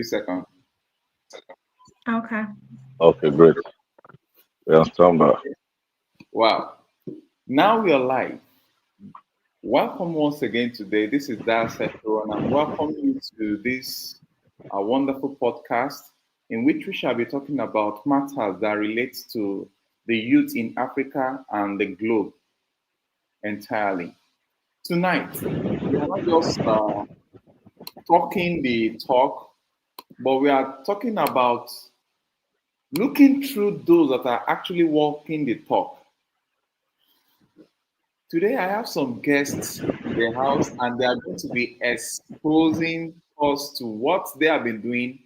seconds. Okay. Okay, great. We are stand by. Wow. Now we are live. Welcome once again today. This is Dar Setro, and I'm welcoming you to this wonderful podcast in which we shall be talking about matters that relate to the youth in Africa and the globe entirely. Tonight, we are not just talking the talk, but we are talking about looking through those that are actually walking the talk. Today, I have some guests in the house, and they are going to be exposing us to what they have been doing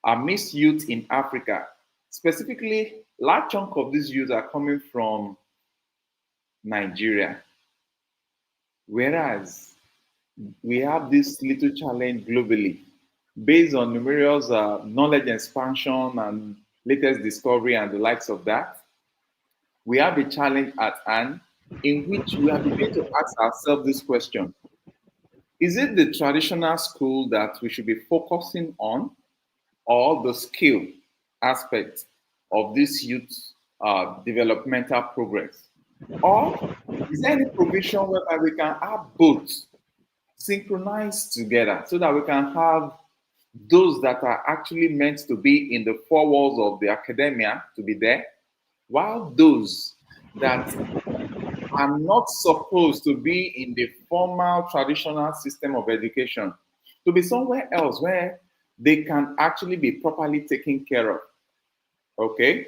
amidst youth in Africa. Specifically, large chunk of these youth are coming from Nigeria, whereas we have this little challenge globally based on numerous knowledge expansion and latest discovery and the likes of that. We have a challenge at hand in which we are beginning to ask ourselves this question: is it the traditional school that we should be focusing on, or the skill aspect of this youth developmental progress? Or is there any provision whereby we can have both synchronized together so that we can have those that are actually meant to be in the four walls of the academia to be there, while those that are not supposed to be in the formal traditional system of education to be somewhere else where they can actually be properly taken care of? Okay,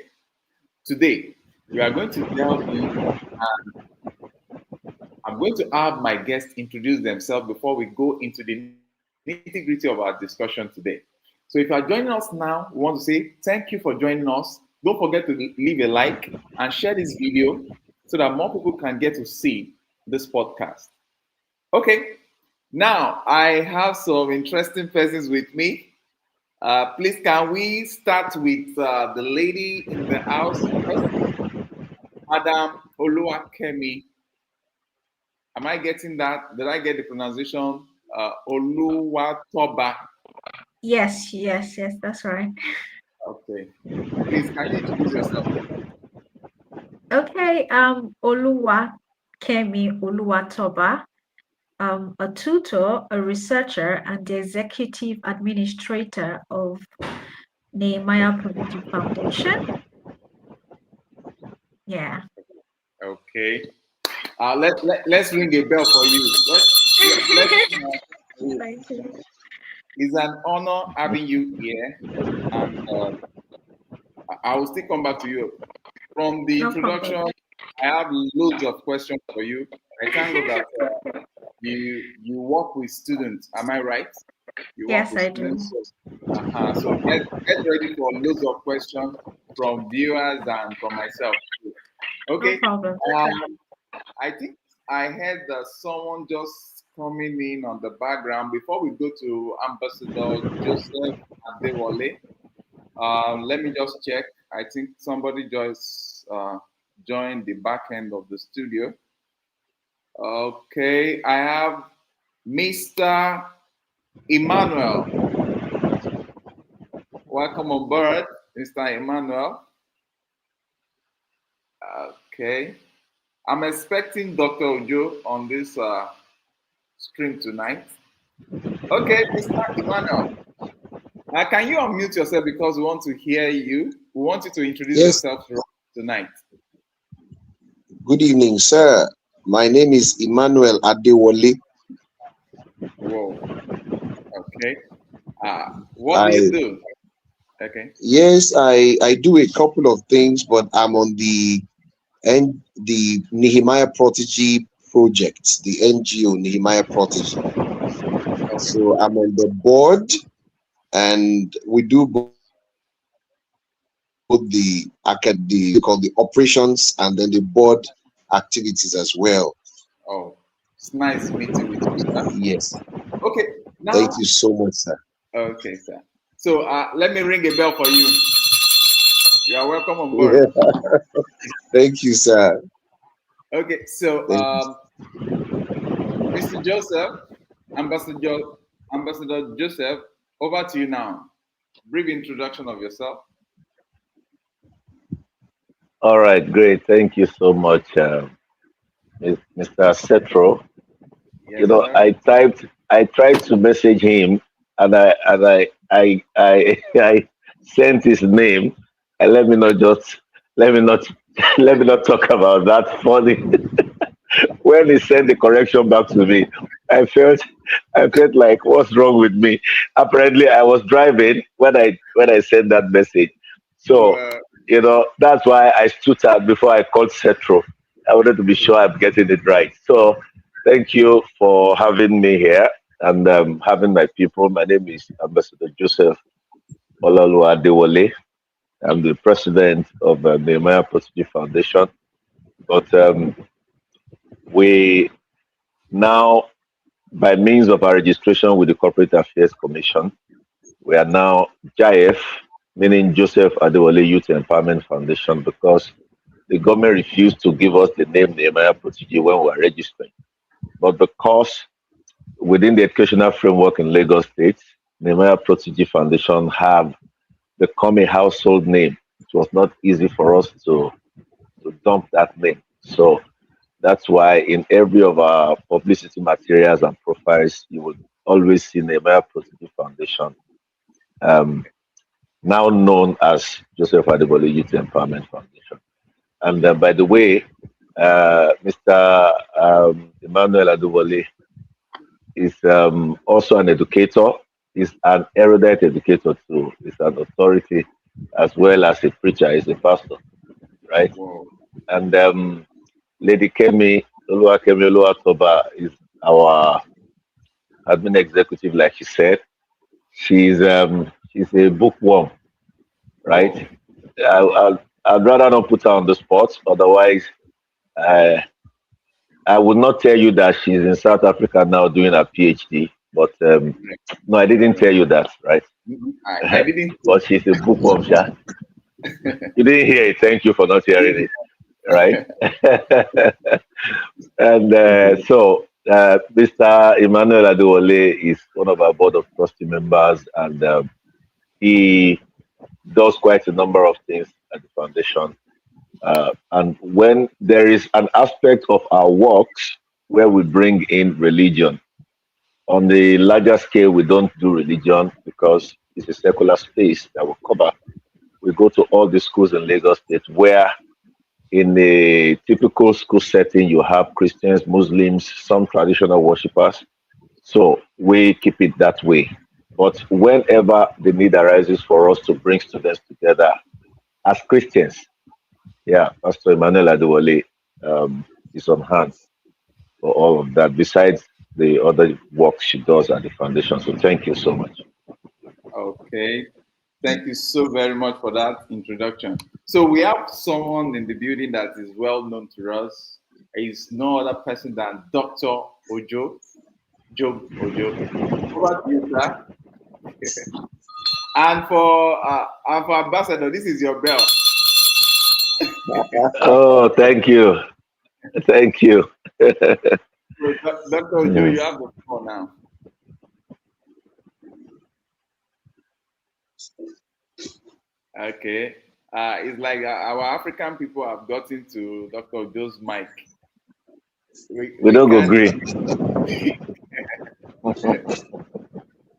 today we are going to delve in. I'm going to have my guests introduce themselves before we go into the nitty gritty of our discussion today. So if you are joining us now, we want to say thank you for joining us. Don't forget to leave a like and share this video so that more people can get to see this podcast. Okay, now I have some interesting persons with me. Please, can we start with the lady in the house first, Madam Oluwakemi? Am I getting that? Did I get the pronunciation? Oluwatoba. Yes, that's right. Okay. Please, can you introduce yourself? Okay, Kemi Oluwatoba, a tutor, a researcher, and the executive administrator of Nehemiah Prodigy Foundation. Yeah. Okay. Let's ring a bell for you. Thank you. It's an honor having you here, and I will still come back to you. From the No problem. introduction, I have loads of questions for you. I thank God that you work with students. Am I right? You work Yes, with I do. students. So get ready for loads of questions from viewers and from myself. No Okay. problem. I think I heard that someone just coming in on the background. Before we go to Ambassador Joseph Adewale, let me just check. I think somebody just joined the back end of the studio. Okay, I have Mr. Emmanuel. Welcome on board, Mr. Emmanuel. Okay, I'm expecting Dr. Ojo on this stream tonight. Okay, Mr. Emmanuel, can you unmute yourself because we want to hear you? We want you to introduce Yes, yourself tonight. good evening, sir. My name is Emmanuel Adewale. Whoa. Okay. What do you I do? Okay. yes, I do a couple of things, but I'm on the Nehemiah Prodigy project, the NGO Nehemiah Prodigy. So I'm on the board, and we do both the called the operations and then the board activities as well. Oh, it's nice meeting with you, sir. Yes. Okay. Thank Now, you so much, sir. okay, sir. So let me ring a bell for you. You are welcome on board. Yeah. Thank you, sir. Okay. So, Thank you. Mr. Joseph, Ambassador Joseph, over to you now. brief introduction of yourself. All right, great. Thank you so much, Mr. Setro. You Yes, know, sir. I tried to message him, and I sent his name, and let me not, let me not talk about that funny. When he sent the correction back to me, I felt I felt like what's wrong with me? Apparently I was driving when I sent that message. So, Well, you know, that's why I stood out before I called Setro. I wanted to be sure I'm getting it right. So thank you for having me here and having my people. My name is Ambassador Joseph Olalua Dewole. I'm the president of the Nehemiah Protege Foundation. But we now, by means of our registration with the Corporate Affairs Commission, we are now JIF, meaning Joseph Adewale Youth Empowerment Foundation, because the government refused to give us the name Nehemiah Protege when we were registering. But because within the educational framework in Lagos State, Nehemiah Protege Foundation have become a household name, it was not easy for us to dump that name. So that's why in every of our publicity materials and profiles, you will always see Nehemiah Protege Foundation, um, now known as Joseph Adebole Youth Empowerment Foundation. And by the way, Mr. Emmanuel Adebole is also an educator. He's an erudite educator too. He's an authority as well as a preacher. He's a pastor, right? whoa. And Lady Kemi Oluwakemi Oluwatoba is our admin executive, like she said. She's a bookworm, right? Whoa. I'd rather not put her on the spot. Otherwise, I I would not tell you that she's in South Africa now doing her PhD. But no, I didn't tell you that, right? I didn't. But she's a bookworm, Sha. You didn't hear it. Thank you for not hearing it, right? And Mr. Emmanuel Adewale is one of our board of trustee members, and he does quite a number of things at the foundation. And when there is an aspect of our works where we bring in religion, on the larger scale, we don't do religion because it's a secular space that we cover. We go to all the schools in Lagos State where in a typical school setting, you have Christians, Muslims, some traditional worshippers. So we keep it that way. But whenever the need arises for us to bring students together as Christians, yeah, Pastor Emmanuel Adewale is on hand for all of that, besides the other work she does at the foundation. So thank you so much. Okay. Thank you so very much for that introduction. So we have someone in the building that is well known to us. He's no other person than Dr. Ojo, Job Ojo. Over to you, sir. And for Ambassador, this is your bell. Oh, thank you. Thank you. So, Dr. Ojo, you have the floor now. Okay. It's like our African people have gotten to Dr. Ojo's mic. We don't go can't. green.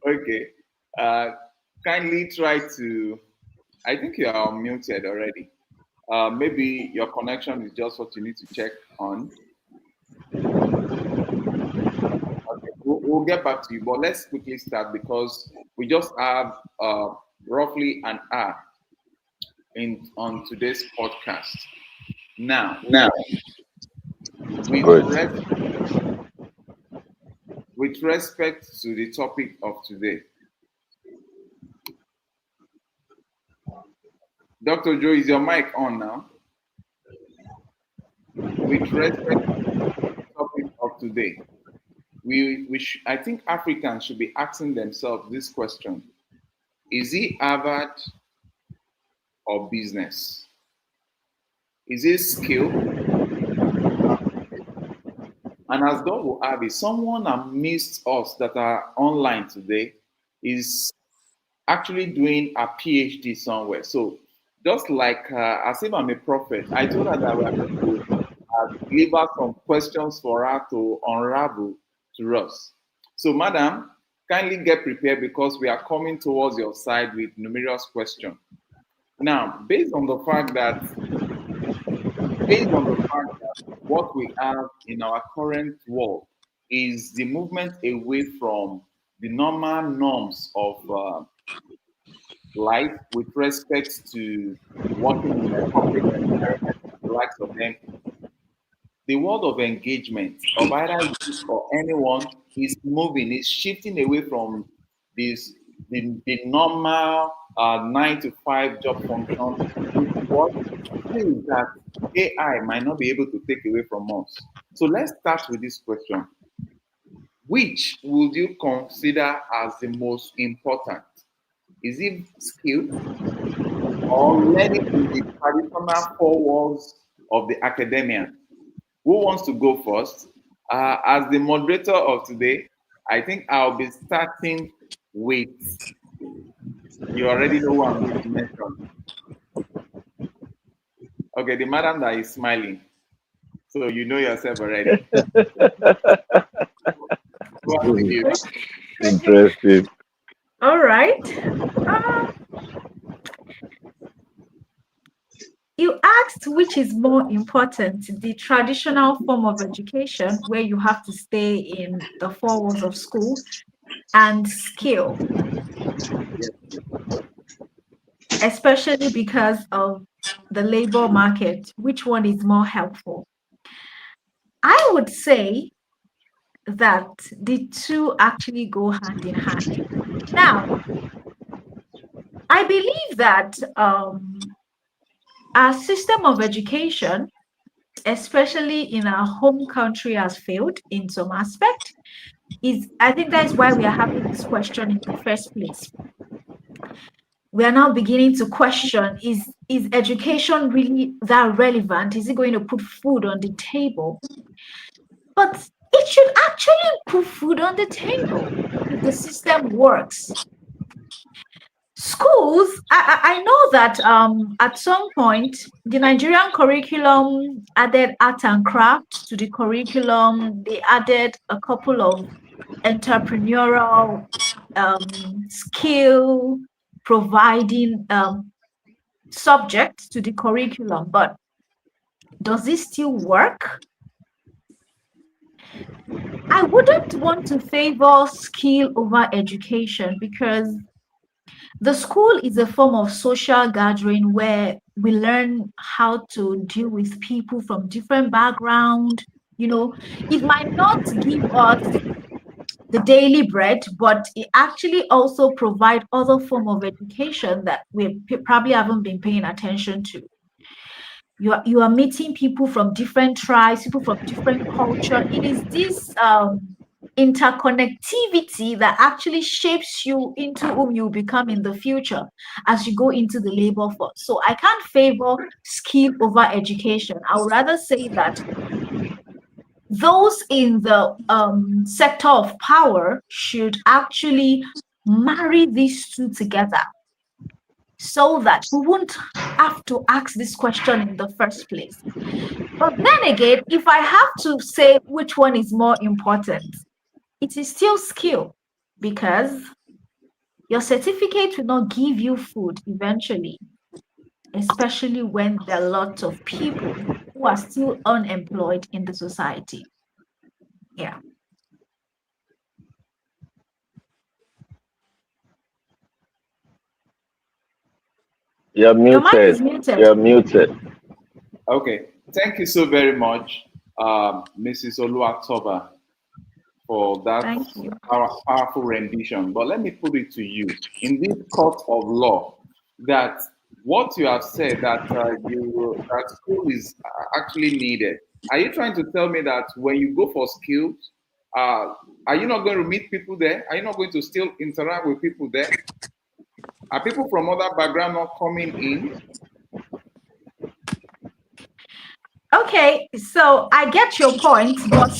Okay. Kindly try to. I think you are muted already. Maybe your connection is just what you need to check on. Okay, we'll get back to you, but let's quickly start because we just have roughly an hour on today's podcast. Now, with, Great. with respect to the topic of today, Dr. Joe, is your mic on now? With respect to the topic of today, I think Africans should be asking themselves this question: is it Harvard or business? Is it skill? And as God will have it, someone amidst us that are online today is actually doing a PhD somewhere. So just like as if I'm a prophet, I told her that we are going to deliver some questions for her to unravel to us. So, madam, kindly get prepared because we are coming towards your side with numerous questions. Now, based on the fact that what we have in our current world is the movement away from the normal norms of life with respect to working in a corporate environment, the likes of them, the world of engagement of either you or anyone is moving, is shifting away from this the normal 9 to 5 job function into what skills that AI might not be able to take away from us. So let's start with this question. Which would you consider as the most important? Is it skill or learning in the traditional four walls of the academia? Who wants to go first? As the moderator of today, I think I'll be starting with, you already know who I'm going to mention. Okay, the madam that is smiling. So you know yourself already. What to you? Interesting. All right. You asked which is more important, the traditional form of education where you have to stay in the four walls of school, and skill, especially because of the labor market. Which one is more helpful? I would say that the two actually go hand in hand. Now, I believe that our system of education, especially in our home country, has failed in some aspect. I think that is why we are having this question in the first place. We are now beginning to question, is education really that relevant? Is it going to put food on the table? But it should actually put food on the table if the system works. Schools, I know that at some point the Nigerian curriculum added art and craft to the curriculum. They added a couple of entrepreneurial skill providing subjects to the curriculum, but does it still work? I wouldn't want to favor skill over education because the school is a form of social gathering where we learn how to deal with people from different backgrounds. It might not give us the daily bread, but it actually also provide other form of education that we probably haven't been paying attention to. You are meeting people from different tribes, people from different culture. It is this interconnectivity that actually shapes you into whom you become in the future as you go into the labor force. So I can't favor skill over education. I would rather say that those in the sector of power should actually marry these two together so that we won't have to ask this question in the first place. But then again, if I have to say which one is more important, it is still skill, because your certificate will not give you food eventually, especially when there are lots of people who are still unemployed in the society. Yeah. You're Your mic is muted. muted. You're muted. Okay, thank you so very much, Mrs. Oluwatoba, for that Thank you. powerful rendition. But let me put it to you in this court of law that what you have said that that school is actually needed. Are you trying to tell me that when you go for skills, are you not going to meet people there? Are you not going to still interact with people there? Are people from other background not coming in? Okay, so I get your point, but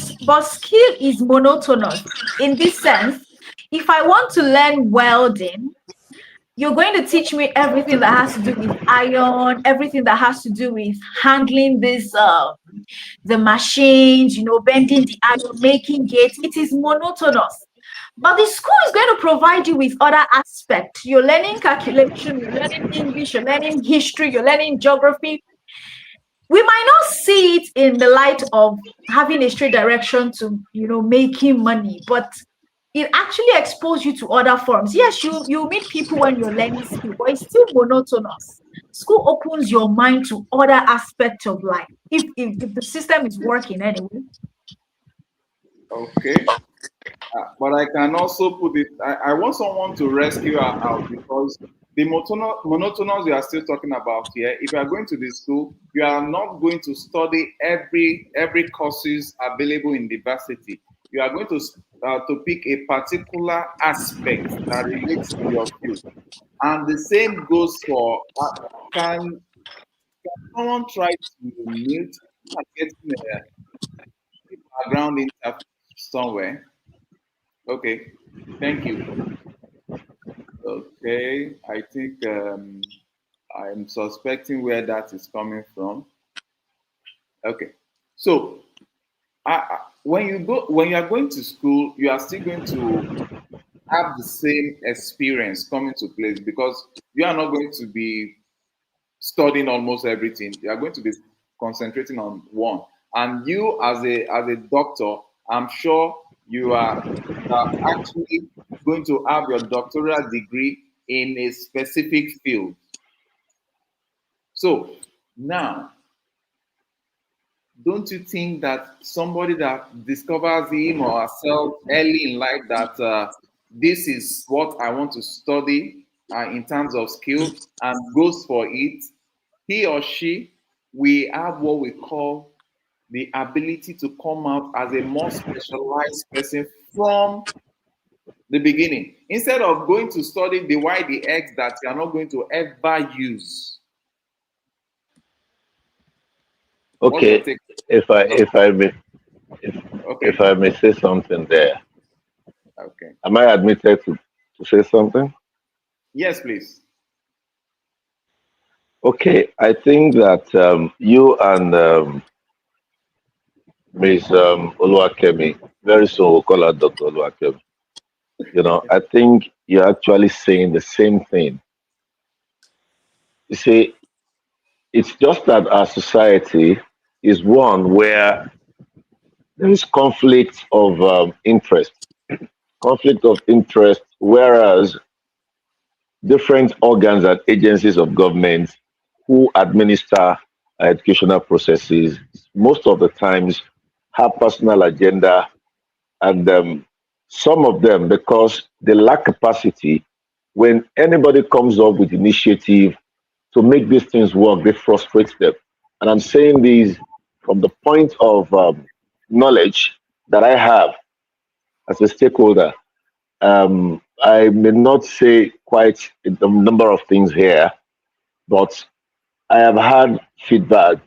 skill is monotonous in this sense. If I want to learn welding, You're going to teach me everything that has to do with iron, everything that has to do with handling this the machines, bending the iron, making gates. It is monotonous. But the school is going to provide you with other aspects. You're learning calculation, you're learning English, you're learning history, you're learning geography. We might not see it in the light of having a straight direction to, making money, but it actually exposes you to other forms. Yes, you meet people when you're learning skill, but it's still monotonous. School opens your mind to other aspects of life if the system is working anyway. Okay. But I can also put it, I want someone to rescue her out because the monotonous you are still talking about here, if you are going to the school, you are not going to study every courses available in the varsity. You are going to pick a particular aspect that relates to your field. And the same goes for, can someone try to mute and get a background interface somewhere? Okay, thank you. Okay, I think I'm suspecting where that is coming from. Okay, so when you are going to school, you are still going to have the same experience coming to place because you are not going to be studying almost everything. You are going to be concentrating on one. And you, as a doctor, I'm sure you are actually going to have your doctoral degree in a specific field. So now, don't you think that somebody that discovers him or herself early in life that this is what I want to study in terms of skill and goes for it, he or she we have what we call the ability to come out as a more specialized person from the beginning instead of going to study the y the x that you are not going to ever use. What's your Okay, take? if I Doc- if I may if, okay, if I may say something there, okay, am I admitted to say something? yes please. Okay, I think that you and Ms. Oluwakemi, very soon we'll call her Dr. Oluwakemi. I think you're actually saying the same thing. You see, it's just that our society is one where there is conflict of interest, whereas different organs and agencies of government who administer educational processes most of the times have personal agenda, and some of them, because they lack capacity, when anybody comes up with initiative to make these things work, they frustrate them. And I'm saying this from the point of knowledge that I have as a stakeholder. I may not say quite the number of things here, but I have had feedback,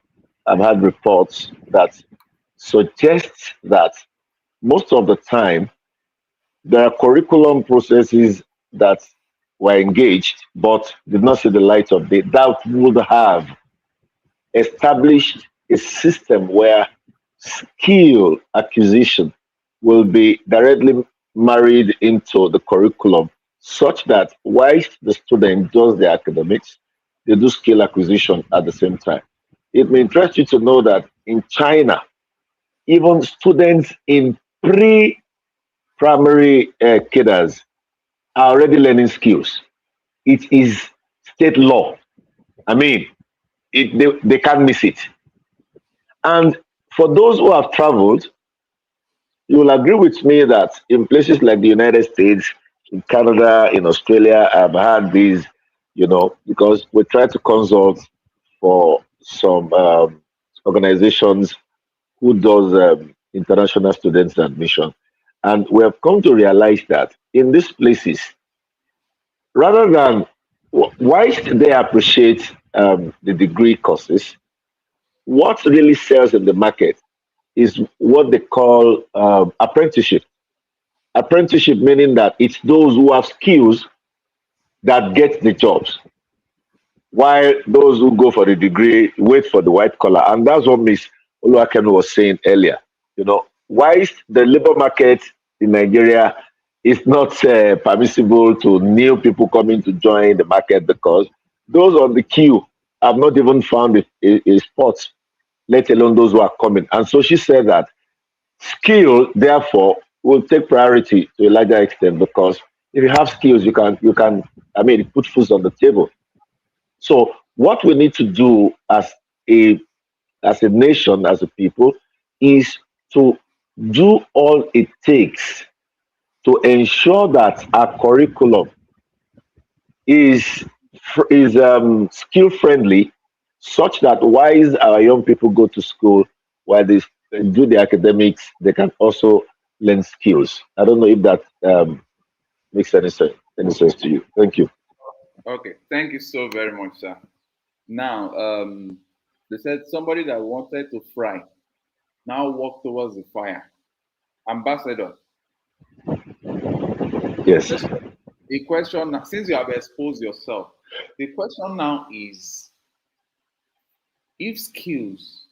I've had reports that suggest that most of the time there are curriculum processes that were engaged but did not see the light of day that would have established a system where skill acquisition will be directly married into the curriculum such that whilst the student does the academics, they do skill acquisition at the same time. It may interest you to know that in China, even students in pre-primary cadres are already learning skills. It is state law. I mean, they can't miss it. And for those who have traveled, you will agree with me that in places like the United States, in Canada, in Australia, I've had these, because we try to consult for some organizations who does international students admission. And we have come to realize that in these places, rather than, whilst they appreciate the degree courses, what really sells in the market is what they call apprenticeship. Apprenticeship meaning that it's those who have skills that get the jobs, while those who go for the degree wait for the white collar. And that's what Miss Oluwaken was saying earlier. Why the labor market in Nigeria is not permissible to new people coming to join the market, because those on the queue have not even found a spot, let alone those who are coming. And so she said that skill, therefore, will take priority to a larger extent, because if you have skills, put food on the table. So what we need to do a as a nation, as a people, is to do all it takes to ensure that our curriculum is skill friendly, such that while our young people go to school, while they do the academics, they can also learn skills. I don't know if that makes any sense to you. Thank you. Okay, thank you so very much, sir. Now, they said somebody that wanted to fry now walk towards the fire. Ambassador, Yes. the question now, since you have exposed yourself, the question now is if skills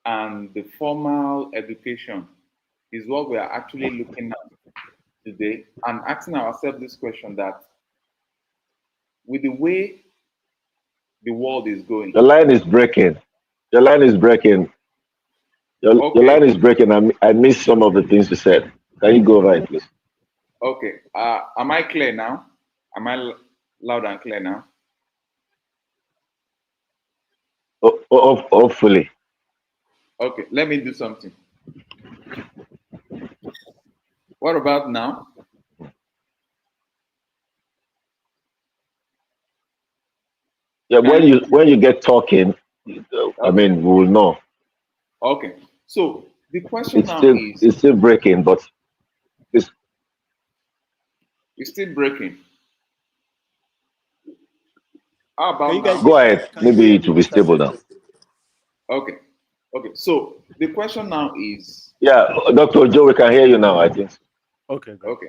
and the formal education is what we are actually looking at today, and asking ourselves this question, that with the way the world is going. The line is breaking. Your line is breaking. Your Okay, line is breaking. I missed some of the things you said. Can you go over it, please? okay. Am I clear now? Am I loud and clear now? Hopefully. Okay, let me do something. What about now? Yeah, Can when you get talking, okay. we will know. Okay. So the question now is, It's still breaking, but it's it's still breaking. How Can about you guys now? go hear? ahead. Can you Maybe hear it me, will be Mr. stable now. Victor? Okay. Okay. So the question now is, Yeah, Dr. Joe, we can hear you now, I think. Okay, great. okay,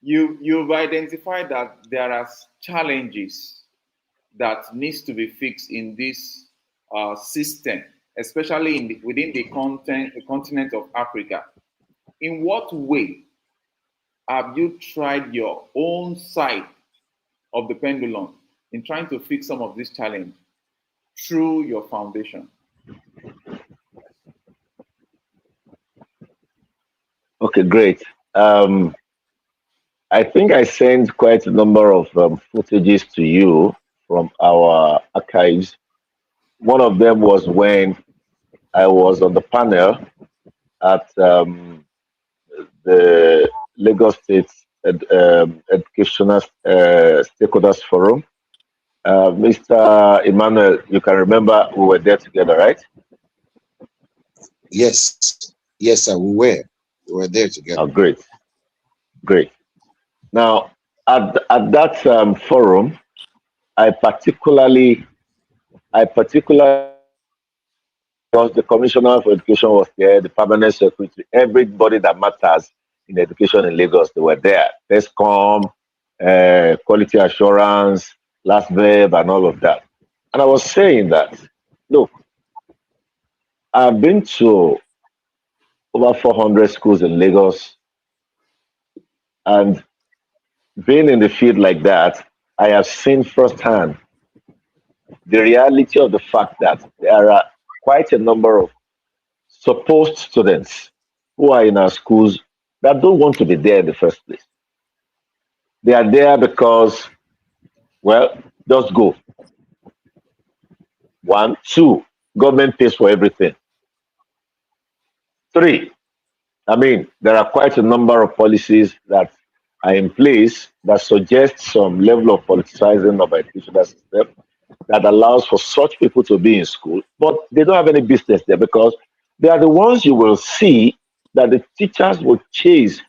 you've identified that there are challenges that needs to be fixed in this system, especially within the continent of Africa. In what way have you tried your own side of the pendulum in trying to fix some of this challenge through your foundation? Okay, great. I think I sent quite a number of footages to you from our archives. One of them was when I was on the panel at the Lagos State Educational Stakeholders Forum. Mr. Emmanuel, you can remember we were there together, right? Yes, yes, sir. We were there together. Oh, great, great. Now, at that forum, I particularly, because the Commissioner for Education was there, the Permanent Secretary, everybody that matters in education in Lagos, they were there. PESCOM, Quality Assurance, Last Verb, and all of that. And I was saying that, look, I've been to over 400 schools in Lagos, and being in the field like that, I have seen firsthand the reality of the fact that there are quite a number of supposed students who are in our schools that don't want to be there in the first place. They are there because, well, just go. One, two, government pays for everything. Three, there are quite a number of policies that are in place that suggest some level of politicizing of our educational system that allows for such people to be in school, but they don't have any business there, because they are the ones you will see that the teachers will chase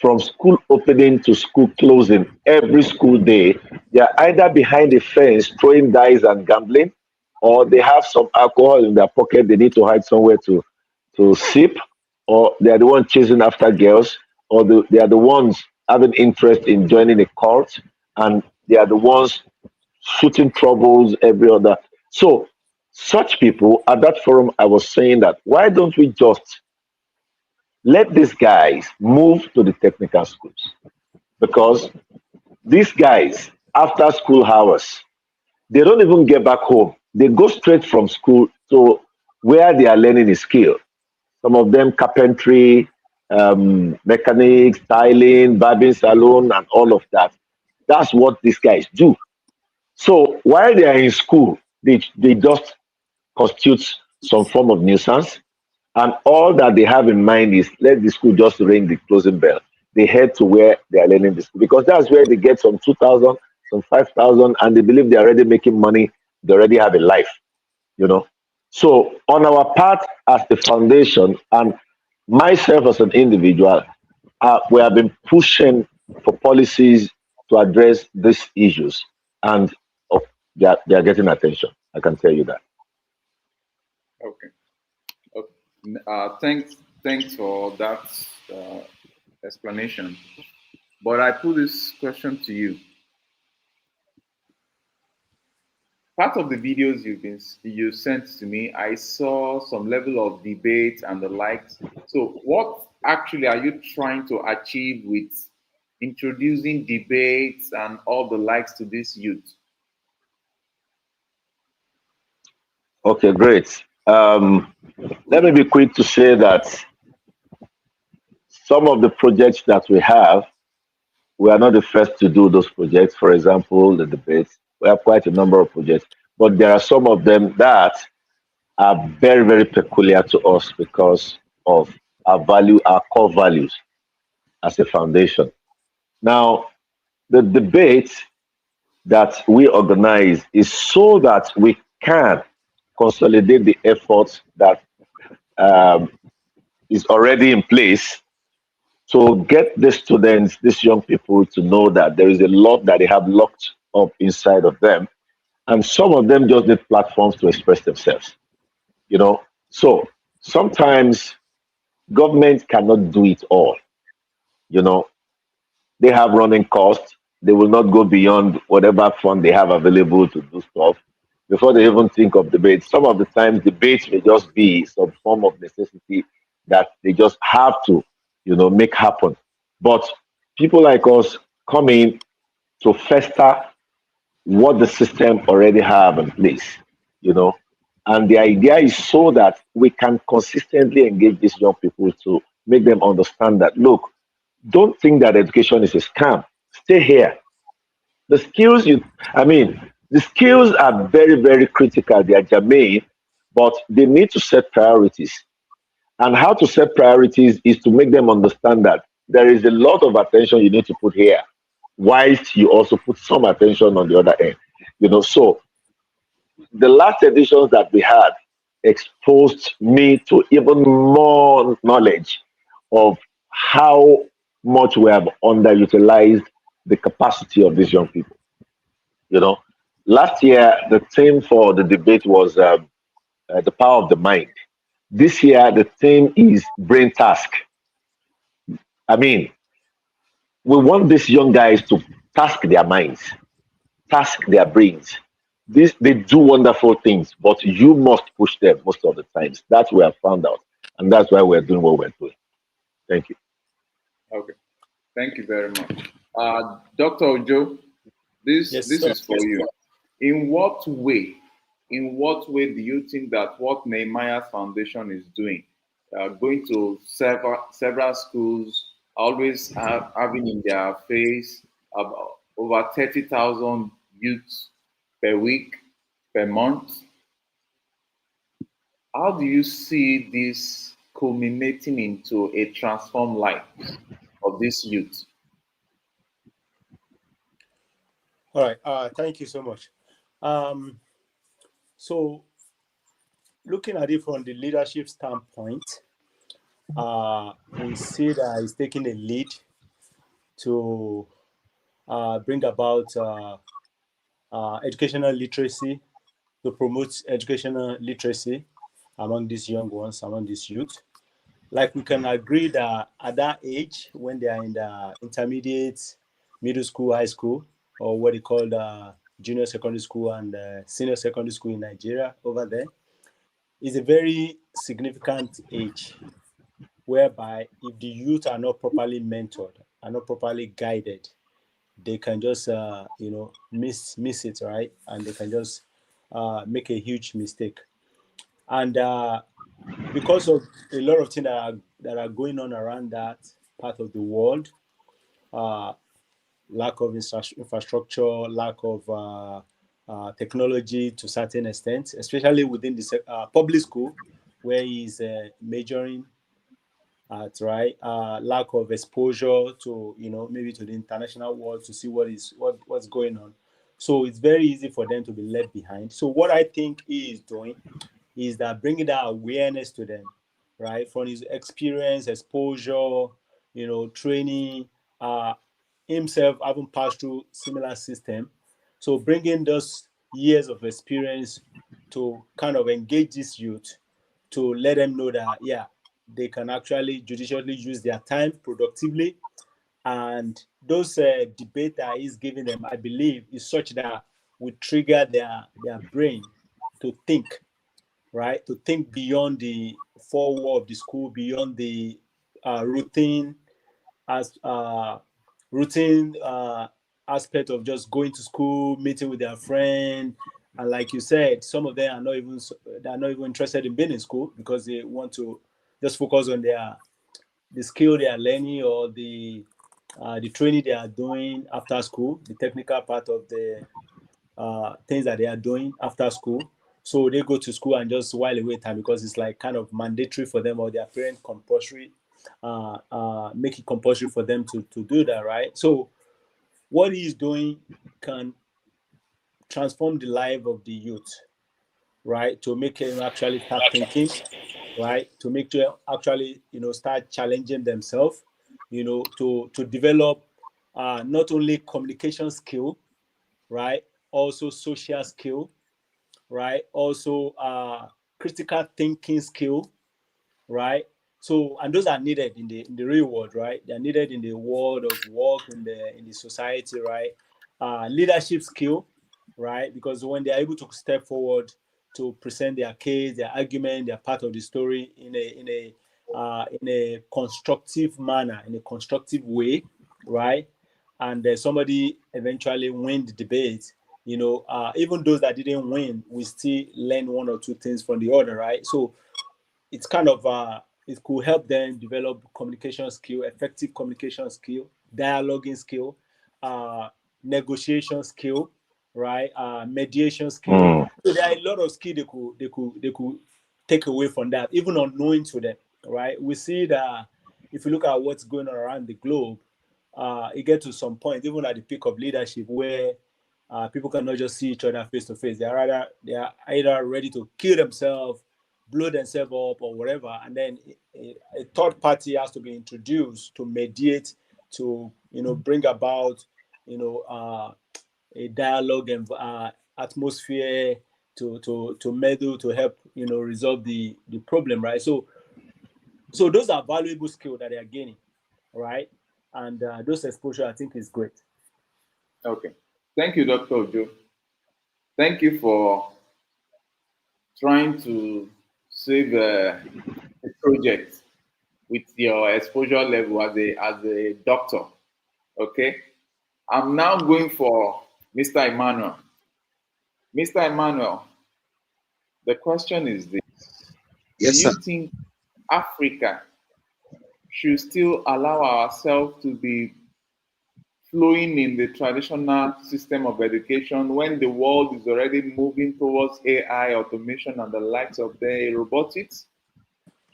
from school opening to school closing every school day. They are either behind the fence throwing dice and gambling, or they have some alcohol in their pocket they need to hide somewhere to sip, or they are the ones chasing after girls, or they are the ones having interest in joining a cult. And They are the ones shooting troubles every other. So such people at that forum, I was saying that why don't we just let these guys move to the technical schools? Because these guys, after school hours, they don't even get back home. They go straight from school to where they are learning a skill. Some of them carpentry, mechanics, styling, barbing salon, and all of that. That's what these guys do. So while they are in school, they just constitute some form of nuisance. And all that they have in mind is let the school just ring the closing bell. They head to where they are learning the school because that's where they get some 2,000, some 5,000, and they believe they're already making money. They already have a life, you know. So on our part as the foundation and myself as an individual, we have been pushing for policies to address these issues, and oh, they are getting attention. I can tell you that. Okay. Okay. Thanks for that uh, explanation. But I put this question to you. Part of the videos you sent to me, I saw some level of debate and the likes. So, what actually are you trying to achieve with introducing debates and all the likes to this youth? Okay, great. Let me be quick to say that some of the projects that we have, we are not the first to do those projects. For example, the debates, we have quite a number of projects, but there are some of them that are very, very peculiar to us because of our value, our core values as a foundation. Now, the debate that we organize is so that we can consolidate the efforts that um, is already in place to get the students, these young people, to know that there is a lot that they have locked up inside of them. And some of them just need platforms to express themselves, you know. So sometimes government cannot do it all, you know. They have running costs. They will not go beyond whatever fund they have available to do stuff before they even think of debate. Some of the times, debates may just be some form of necessity that they just have to, make happen. But people like us come in to fester what the system already have in place, you know. And the idea is so that we can consistently engage these young people to make them understand that, look, don't think that education is a scam. Stay here. The skills the skills are very, very critical. They are germane, but they need to set priorities. And how to set priorities is to make them understand that there is a lot of attention you need to put here, whilst you also put some attention on the other end. So the last editions that we had exposed me to even more knowledge of how much we have underutilized the capacity of these young people. You know, last year the theme for the debate was the power of the mind. This year the theme is brain task. I mean, we want these young guys to task their minds, task their brains. They do wonderful things, but you must push them most of the times. That's what we have found out, and that's why we're doing what we're doing. Thank you. Okay. Thank you very much. Dr. Ojo, this Yes, this sir. is for you. In what way, in what way do you think that what Nehemiah's Foundation is doing, going to several schools, always having in their face about over 30,000 youths per week, per month? How do you see this culminating into a transformed life of this youth? All right. Thank you so much. Um, so, looking at it from the leadership standpoint, we see that it's taking a lead to bring about educational literacy, to promote educational literacy among these young ones, among these youth. Like we can agree that at that age, when they are in the intermediate, middle school, high school, or what they call junior secondary school and senior secondary school in Nigeria over there, is a very significant age whereby if the youth are not properly mentored, are not properly guided, they can just miss it, right? And they can just make a huge mistake. And because of a lot of things that are going on around that part of the world, uh, lack of infrastructure, lack of technology to certain extent, especially within the public school where he's majoring at, right? Lack of exposure to, maybe to the international world to see what's going on. So it's very easy for them to be left behind. So what I think he is doing is that bringing that awareness to them, right? From his experience, exposure, training, himself having passed through similar system. So bringing those years of experience to kind of engage this youth, to let them know that, yeah, they can actually judiciously use their time productively. And those debate that he's giving them, I believe, is such that will trigger their brain to think, right? To think beyond the four wall of the school, beyond the routine as routine aspect of just going to school, meeting with their friend, and like you said, some of them are not even interested in being in school because they want to just focus on the skill they are learning or the training they are doing after school, the technical part of the things that they are doing after school. So they go to school and just while away time because it's like kind of mandatory for them or their parent compulsory, make it compulsory for them to do that, right? So what he's doing can transform the life of the youth, right? To make them actually start thinking, right? To make them actually, start challenging themselves, to develop not only communication skill, right? Also social skill, right? Also critical thinking skill, right? So, and those are needed in the real world, right? They're needed in the world of work in the society, right? Leadership skill, right? Because when they're able to step forward to present their case, their argument, their part of the story in a constructive manner, in a constructive way, right? And somebody eventually win the debate. Even those that didn't win, we still learn one or two things from the other, right? So it's kind of it could help them develop communication skill, effective communication skill, dialoguing skill, uh, negotiation skill, right? Mediation skill. Mm. So there are a lot of skill they could take away from that, even unknowing to them, right? We see that if you look at what's going on around the globe, it gets to some point, even at the peak of leadership, where people cannot just see each other face to face. They are either ready to kill themselves, blow themselves up, or whatever, and then a third party has to be introduced to mediate, to bring about a dialogue and atmosphere to meddle to help resolve the problem, right? So those are valuable skills that they are gaining, right? And those exposure I think is great. Okay. Thank you, Dr. Ojo. Thank you for trying to save a project with your exposure level as a doctor. Okay. I'm now going for Mr. Emmanuel. Mr. Emmanuel, the question is this. Do Yes, sir. you think Africa should still allow ourselves to be flowing in the traditional system of education when the world is already moving towards AI, automation, and the likes of the robotics?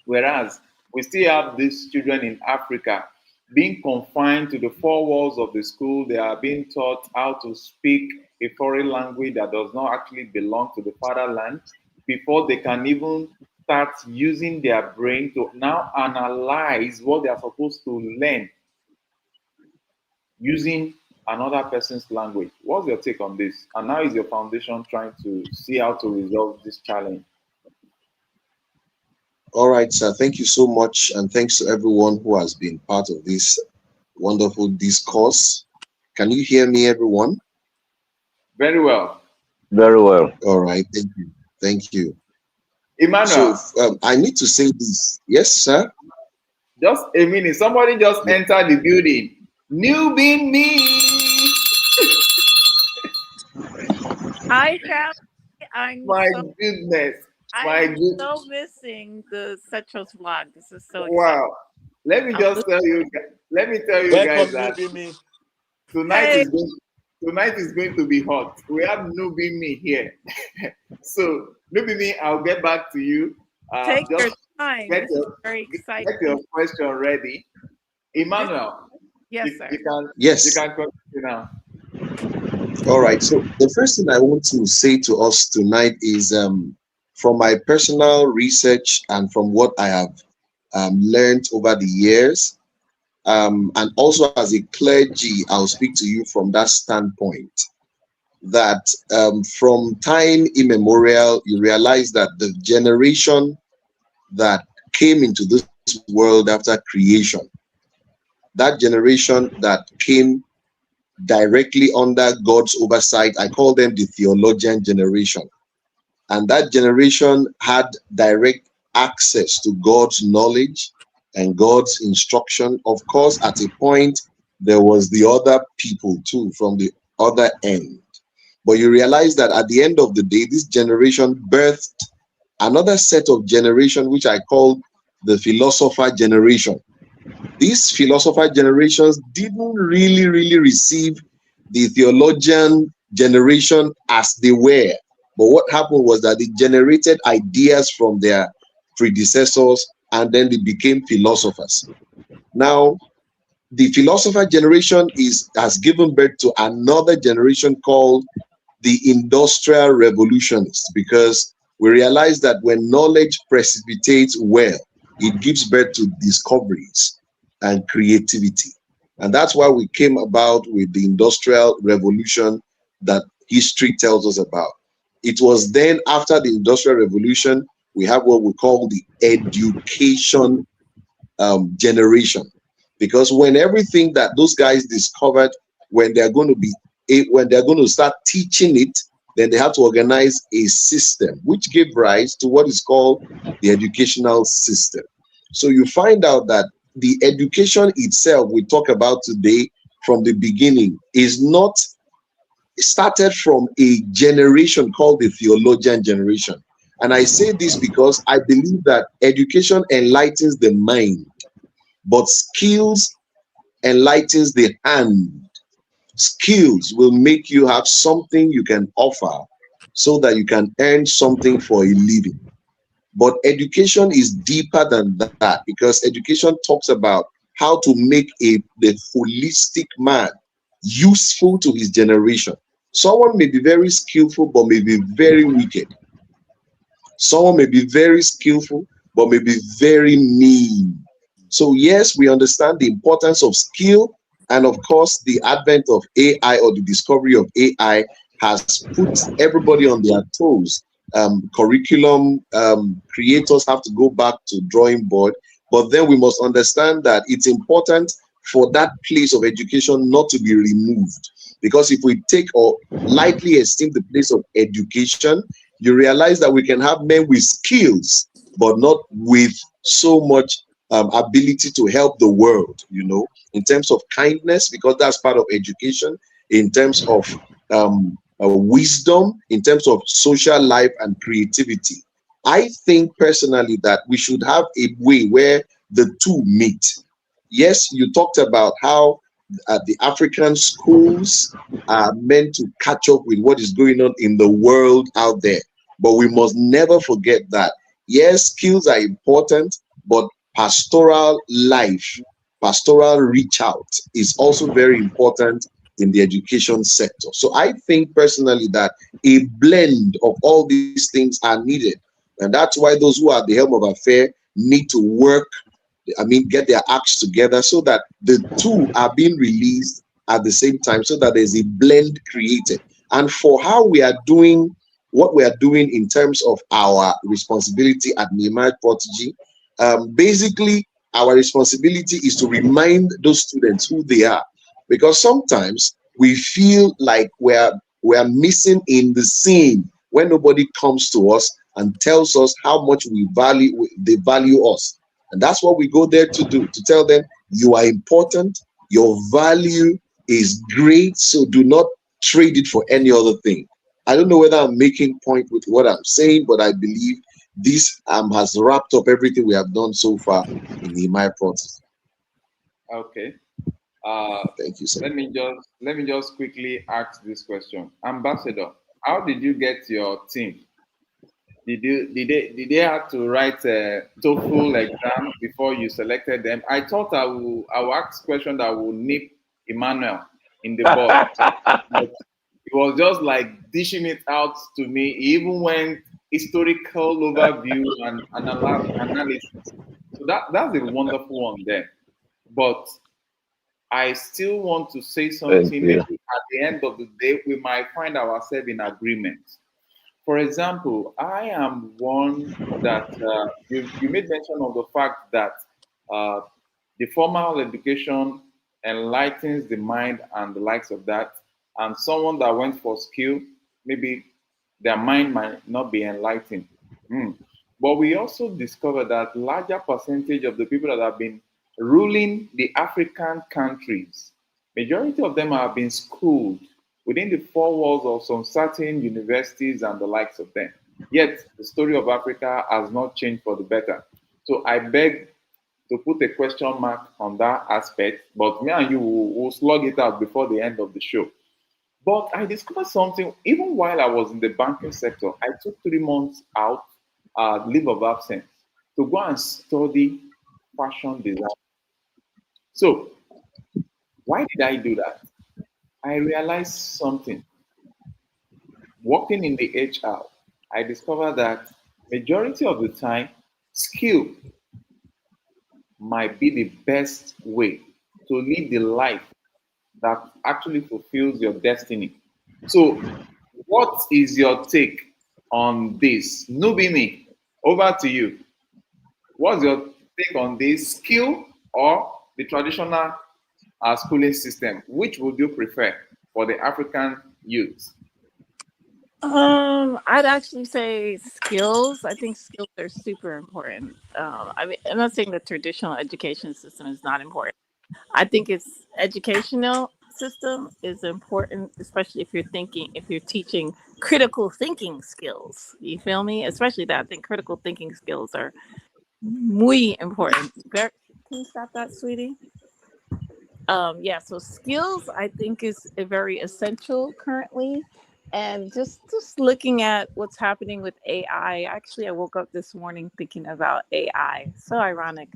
Whereas we still have these children in Africa being confined to the four walls of the school. They are being taught how to speak a foreign language that does not actually belong to the fatherland before they can even start using their brain to now analyze what they are supposed to learn using another person's language. What's your take on this? And how is your foundation trying to see how to resolve this challenge? All right, sir. Thank you so much. And thanks to everyone who has been part of this wonderful discourse. Can you hear me, everyone? Very well. Very well. All right. Thank you. Thank you. So Emmanuel, I need to say this. Yes, sir. just a minute. Somebody just Yeah. entered the building. Newbie me. Hi, family. I'm My so goodness. I My am good. so missing the Central's vlog. This is so exciting. Wow. Let me I'm just listening. tell you. Let me tell you guys Welcome, that newbie me. tonight Hey, is going. Tonight is going to be hot. We have Newbie me here. So Newbie me, I'll get back to you. take Just your time. get This is your very get your exciting. question ready. This, Emmanuel, yes, you sir. Yes. can continue now. All right. So the first thing I want to say to us tonight is from my personal research and from what I have learned over the years, and also as a clergy, I'll speak to you from that standpoint that from time immemorial, you realize that the generation that came into this world after creation, that generation that came directly under God's oversight, I call them the theologian generation. And that generation had direct access to God's knowledge and God's instruction. Of course, at a point, there was the other people too from the other end. But you realize that at the end of the day, this generation birthed another set of generation, which I call the philosopher generation. These philosopher generations didn't really receive the theologian generation as they were. But what happened was that they generated ideas from their predecessors and then they became philosophers. Now, the philosopher generation has given birth to another generation called the industrial revolutionists, because we realize that when knowledge precipitates well, it gives birth to discoveries and creativity. And that's why we came about with the industrial revolution that history tells us about. It was then after the industrial revolution, we have what we call the education generation. Because when everything that those guys discovered, when they're going to be when they're going to start teaching it, then they have to organize a system which gave rise to what is called the educational system. So you find out that the education itself we talk about today from the beginning is not started from a generation called the theologian generation. And I say this because I believe that education enlightens the mind, but skills enlightens the hand. Skills will make you have something you can offer so that you can earn something for a living. But education is deeper than that, because education talks about how to make the holistic man useful to his generation. Someone may be very skillful but may be very wicked. Someone may be very skillful but may be very mean. So yes, we understand the importance of skill, and of course, the advent of AI or the discovery of AI has put everybody on their toes. Curriculum creators have to go back to drawing board, but then we must understand that it's important for that place of education not to be removed. Because if we take or lightly esteem the place of education, you realize that we can have men with skills, but not with so much ability to help the world, in terms of kindness, because that's part of education, in terms of wisdom, in terms of social life and creativity. I think personally that we should have a way where the two meet. Yes, you talked about how the African schools are meant to catch up with what is going on in the world out there. But we must never forget that, yes, skills are important, but pastoral life, pastoral reach out is also very important in the education sector. So I think personally that a blend of all these things are needed. And that's why those who are at the helm of affair need to work, get their acts together so that the two are being released at the same time, so that there's a blend created. And for how we are doing what we are doing in terms of our responsibility at Nehemiah Prodigy, basically our responsibility is to remind those students who they are, because sometimes we feel like we're we are missing in the scene when nobody comes to us and tells us how much they value us. And that's what we go there to do, to tell them you are important, your value is great, so do not trade it for any other thing. I don't know whether I'm making point with what I'm saying, but I believe this has wrapped up everything we have done so far in the Nehemiah process. Okay. Uh, Thank you, sir. let me just quickly ask this question, Ambassador. How did you get your team? Did they have to write a TOEFL exam before you selected them? I thought I will ask question that will nip Emmanuel in the bud, but it was just like dishing it out to me. He even went historical overview and analysis. So that's a wonderful one there. But I still want to say Thank something. Maybe you. at the end of the day, we might find ourselves in agreement. For example, I am one that you made mention of the fact that uh, the formal education enlightens the mind and the likes of that. And someone that went for skill, maybe their mind might not be enlightened. Mm. But we also discovered that larger percentage of the people that have been ruling the African countries, majority of them have been schooled within the four walls of some certain universities and the likes of them. Yet the story of Africa has not changed for the better. So I beg to put a question mark on that aspect, but me and you will slug it out before the end of the show. But I discovered something even while I was in the banking sector. I took 3 months out, leave of absence, to go and study fashion design. So why did I do that? I realized something. Working in the HR, I discovered that majority of the time, skill might be the best way to live the life that actually fulfills your destiny. So, what is your take on this? Nubini, over to you. What's your take on this, skill or the traditional schooling system? Which would you prefer for the African youth? I'd actually say skills. I think skills are super important. I mean, I'm not saying the traditional education system is not important. I think it's educational system is important, especially if you're teaching critical thinking skills. You feel me? Especially that I think critical thinking skills are muy important. Can you stop that, sweetie? Yeah, so skills I think is a very essential currently. And just looking at what's happening with AI. Actually, I woke up this morning thinking about AI. So ironic,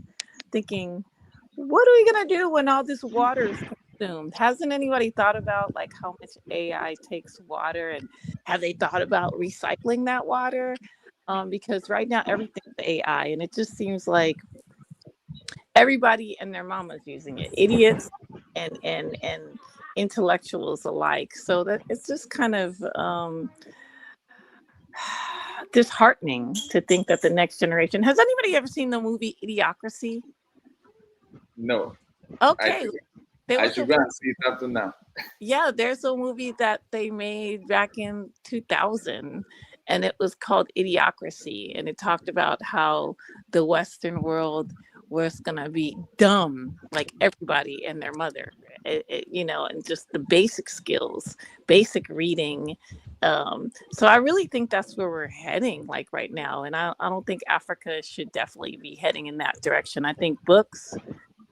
thinking, what are we gonna do when all this water is consumed? Hasn't anybody thought about like how much AI takes water, and have they thought about recycling that water? Because right now everything's AI, and it just seems like everybody and their mama's using it, idiots and intellectuals alike. So that it's just kind of disheartening to think that the next generation. Has anybody ever seen the movie Idiocracy? No, I Okay, should there I was a should go and see it up to now. yeah, there's a movie that they made back in 2000, and it was called Idiocracy, and it talked about how the Western world was gonna be dumb like everybody and their mother. And just the basic skills, basic reading. So I really think that's where we're heading, like right now, and I don't think Africa should definitely be heading in that direction. I think books,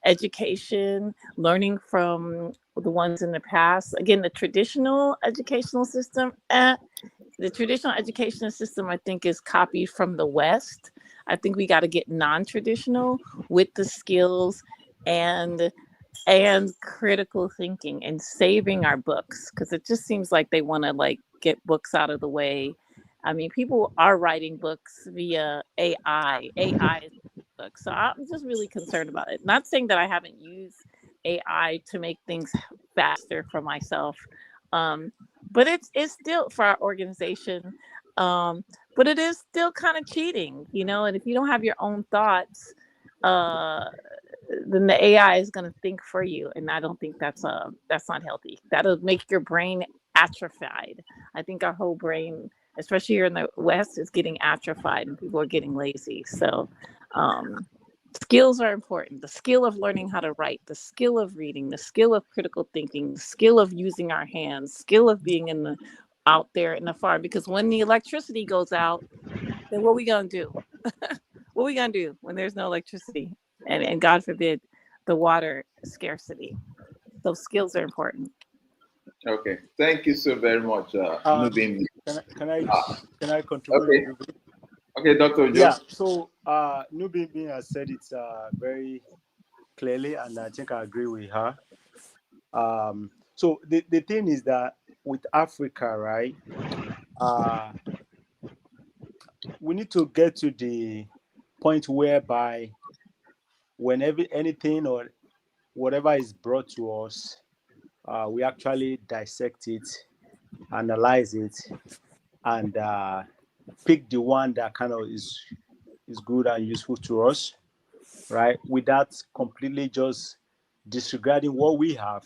education, learning from the ones in the past. Again, the traditional educational system, the traditional educational system, I think, is copied from the West. I think we got to get non-traditional with the skills and critical thinking and saving our books, because it just seems like they want to like get books out of the way. I mean, people are writing books via AI. AI is books, so I'm just really concerned about it. Not saying that I haven't used AI to make things faster for myself, um, but it's still for our organization. Um, but it is still kind of cheating, And if you don't have your own thoughts, uh, then the AI is going to think for you, and I don't think that's not healthy. That'll make your brain atrophied. I think our whole brain, especially here in the West, is getting atrophied and people are getting lazy. So um, skills are important. The skill of learning how to write, the skill of reading, the skill of critical thinking, the skill of using our hands, skill of being out there in the farm. Because when the electricity goes out, then what are we gonna do? What are we gonna do when there's no electricity and God forbid the water scarcity? Those skills are important. Okay, thank you so very much, Nubin. Can I can I Ah, can I contribute a okay, little bit? okay, Dr. Joe. Yeah. So Nubin has said it very clearly, and I think I agree with her. So the thing is that with Africa, right? Uh, we need to get to the point whereby whenever anything or whatever is brought to us, we actually dissect it, analyze it, and pick the one that kind of is good and useful to us, right? Without completely just disregarding what we have,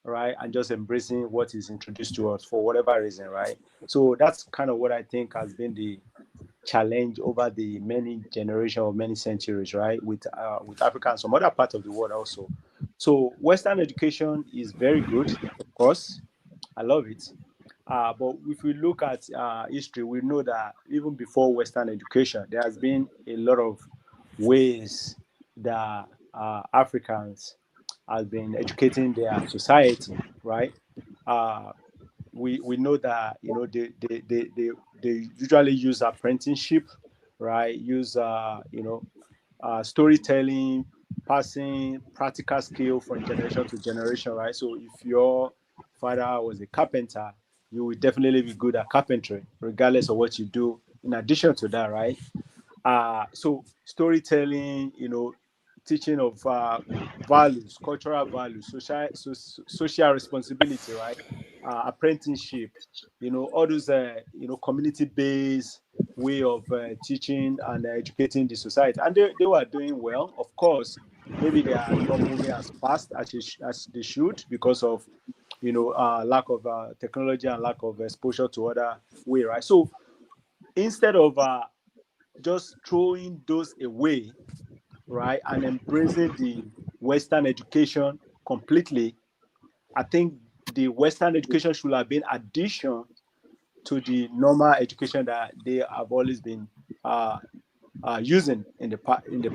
right, and just embracing what is introduced to us for whatever reason, right? So that's kind of what I think has been the challenge over the many generations or many centuries, right? With Africa and some other parts of the world also. So Western education is very good, of course. I love it. But if we look at history, we know that even before Western education, there has been a lot of ways that Africans have been educating their society, right? Uh, we know that they usually use apprenticeship, right? Use storytelling, passing practical skill from generation to generation, right? So if your father was a carpenter, you will definitely be good at carpentry, regardless of what you do. In addition to that, right? So storytelling, teaching of values, cultural values, social responsibility, right? Apprenticeship, all those, community-based way of teaching and educating the society. And they were doing well. Of course, maybe they are not moving as fast as they should because of, lack of technology and lack of exposure to other way, right? So instead of just throwing those away, right, and embracing the Western education completely, I think the Western education should have been addition to the normal education that they have always been uh, using in the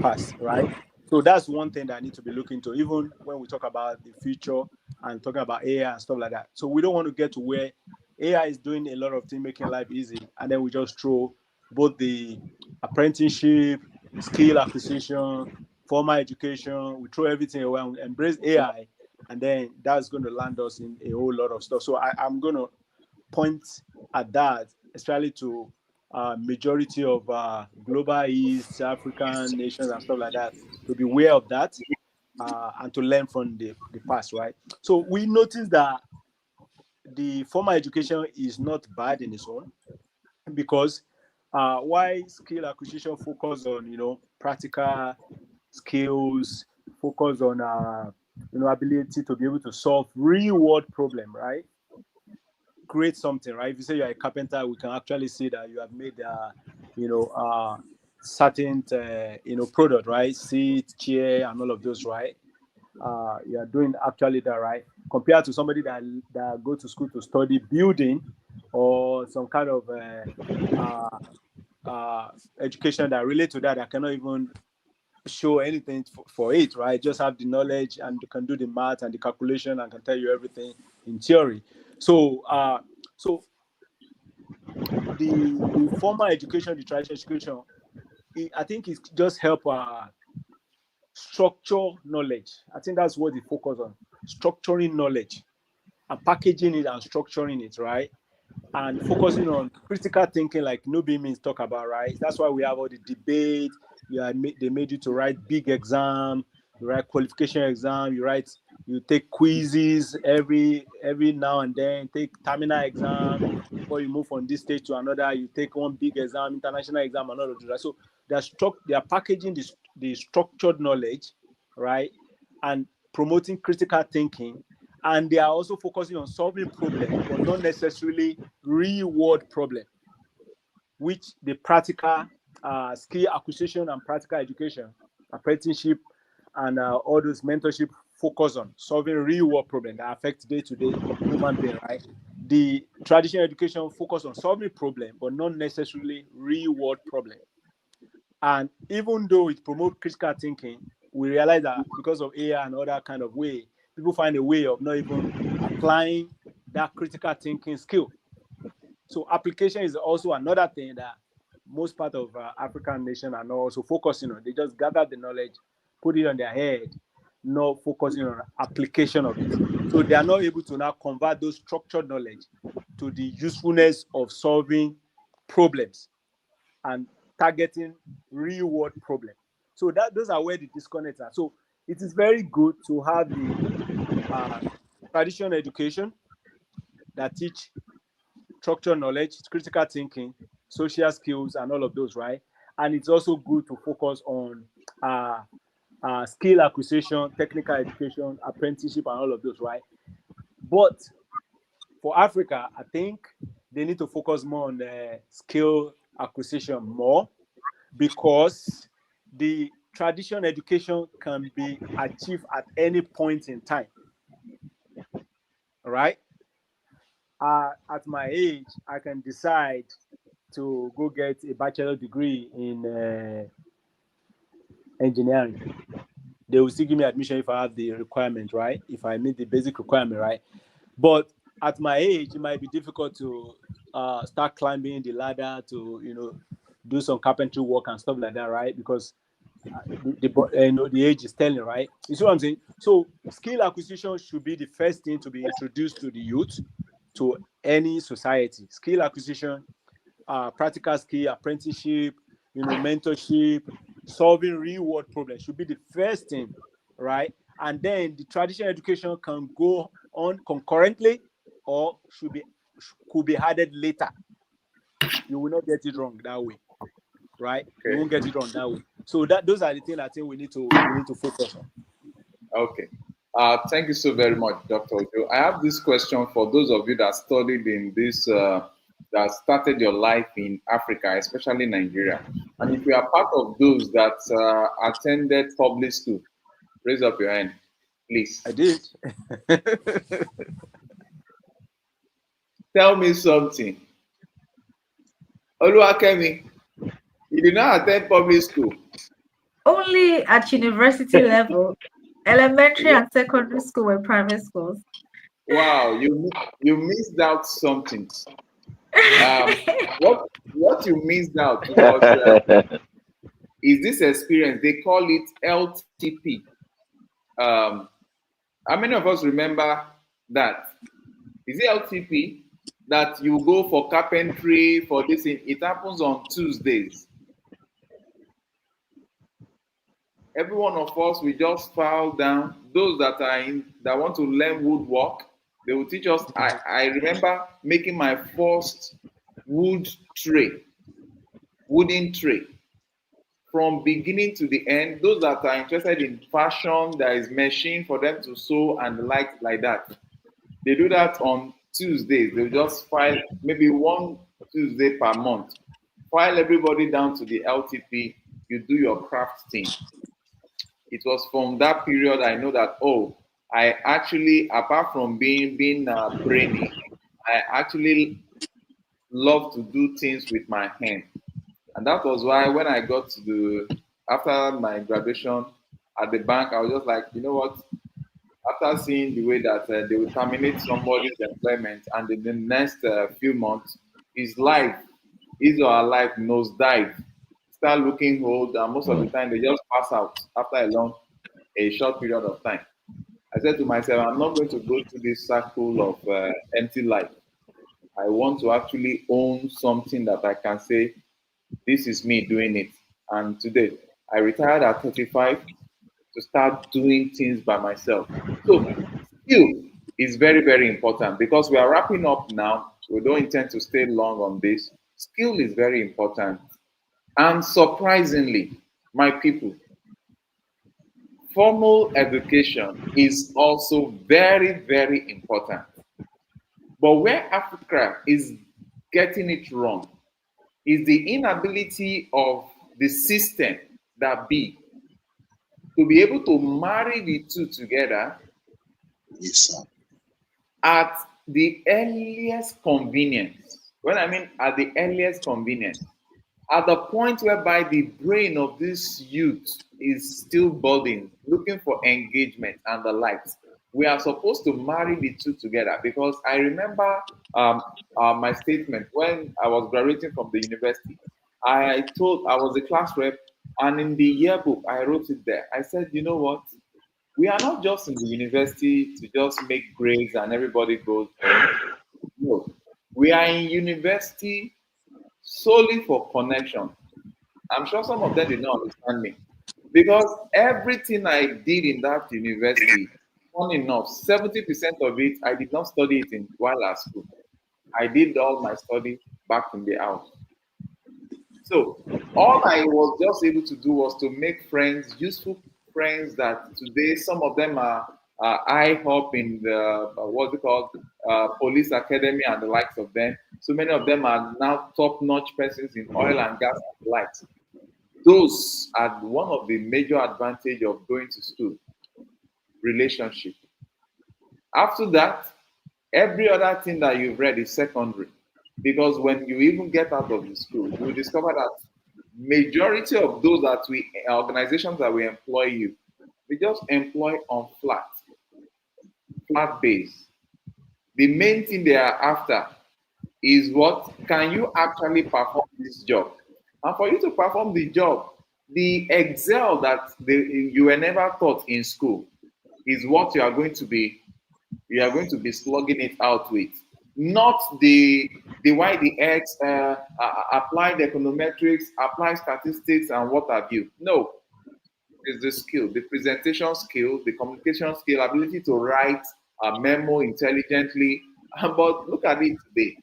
past, right? So that's one thing that I need to be looking to, even when we talk about the future and talking about AI and stuff like that. So we don't want to get to where AI is doing a lot of things, making life easy, and then we just throw both the apprenticeship, skill acquisition, formal education, we throw everything away and embrace AI, and then that's going to land us in a whole lot of stuff. So I'm going to point at that, especially to majority of global East African nations and stuff like that, to be aware of that and to learn from the past, right? So we notice that the formal education is not bad in its own because why skill acquisition focus on practical skills, focus on ability to be able to solve real world problem, right? Create something, right? If you say you're a carpenter, we can actually see that you have made certain product, right? Seat, chair, and all of those, right? You are doing actually that, right? Compared to somebody that go to school to study building or some kind of education that relate to that cannot even show anything for it, right? Just have the knowledge and can do the math and the calculation and can tell you everything in theory. So the formal education, the traditional education, I think it just help structure knowledge. I think that's what they focus on, structuring knowledge and packaging it and structuring it, right? And focusing on critical thinking, like Nubi means talk about, right? That's why we have all the debate. They made you to write big exam, you write qualification exam, you take quizzes every now and then, take terminal exam before you move from this stage to another. You take one big exam, international exam, and all of that. So they are packaging the structured knowledge, right, and promoting critical thinking And they are also focusing on solving problems, but not necessarily real-world problem, which the practical skill acquisition and practical education, apprenticeship, and all those mentorship focus on solving real-world problems that affect day-to-day human being, right? The traditional education focus on solving problem, but not necessarily real-world problem. And even though it promotes critical thinking, we realize that because of AI and other kind of way, people find a way of not even applying that critical thinking skill. So application is also another thing that most part of African nation are not also focusing on. They just gather the knowledge, put it on their head, not focusing on application of it. So they are not able to now convert those structured knowledge to the usefulness of solving problems and targeting real world problem. So that those are where the disconnects are. So it is very good to have the traditional education that teach structured knowledge, critical thinking, social skills, and all of those, right? And it's also good to focus on skill acquisition, technical education, apprenticeship, and all of those, right? But for Africa, I think they need to focus more on the skill acquisition more, because the traditional education can be achieved at any point in time. All right. At my age, I can decide to go get a bachelor degree in engineering. They will still give me admission if I have the requirement, right? If I meet the basic requirement, right? But at my age, it might be difficult to start climbing the ladder to, do some carpentry work and stuff like that, right? Because the age is telling, right? You see what I'm saying? So skill acquisition should be the first thing to be introduced to the youth, to any society. Skill acquisition, practical skill, apprenticeship, mentorship, solving real world problems should be the first thing, right? And then the traditional education can go on concurrently, or could be added later. You will not get it wrong that way, right? You won't get it wrong that way. So those are the things I think we need to focus on. Okay. Thank you so very much, Dr. Ojo. I have this question for those of you that studied in this, that started your life in Africa, especially Nigeria. And if you are part of those that attended public school, raise up your hand, please. I did. Tell me something. Oluwakemi, you did not attend public school. Only at university level. Elementary and secondary school were private schools. Wow, you missed out something. What you missed out was is this experience. They call it LTP. How many of us remember that? Is it LTP that you go for carpentry for this? It happens on Tuesdays. Every one of us, we just file down. Those that want to learn woodwork, they will teach us. I remember making my first wooden tray, from beginning to the end. Those that are interested in fashion, there is machine for them to sew and the like that. They do that on Tuesdays. They'll just file maybe one Tuesday per month. File everybody down to the LTP. You do your craft thing. It was from that period I know that, I actually, apart from being brainy, I actually love to do things with my hand. And that was why when I got after my graduation at the bank, I was just like, you know what? After seeing the way that they will terminate somebody's employment, and in the next few months, his or her life nosedive, start looking old, and most of the time they just pass out after a short period of time. I said to myself, I'm not going to go through this circle of empty life. I want to actually own something that I can say, this is me doing it. And today, I retired at 35 to start doing things by myself. So, skill is very, very important, because we are wrapping up now. We don't intend to stay long on this. Skill is very important. And surprisingly, my people, Formal education is also very, very important. But where Africa is getting it wrong is the inability of the system that to be able to marry the two together Yes, sir. at the earliest convenience. When I mean at the earliest convenience, at the point whereby the brain of this youth is still budding, looking for engagement and the likes. We are supposed to marry the two together because I remember my statement when I was graduating from the university. I was a class rep, and in the yearbook, I wrote it there. I said, you know what? We are not just in the university to just make grades and everybody goes home. No, we are in university solely for connection. I'm sure some of them did not understand me because everything I did in that university, funny enough, 70% of it I did not study it in while at school. I did all my study back in the house. So all I was just able to do was to make friends, useful friends that today some of them are high up in the what's it called police academy and the likes of them. So many of them are now top-notch persons in oil and gas and the likes. Those are one of the major advantage of going to school. Relationship. After that, every other thing that you've read is secondary. Because when you even get out of the school, you will discover that majority of those that we organizations that we employ you, we just employ on flat base. The main thing they are after is what can you actually perform this job? And for you to perform the job, the excel that you were never taught in school is what you are going to be slugging it out with, not the y, the x, applied econometrics, applied statistics, and what have you. No, it's the skill, the presentation skill, the communication skill, ability to write a memo intelligently. But look at it today.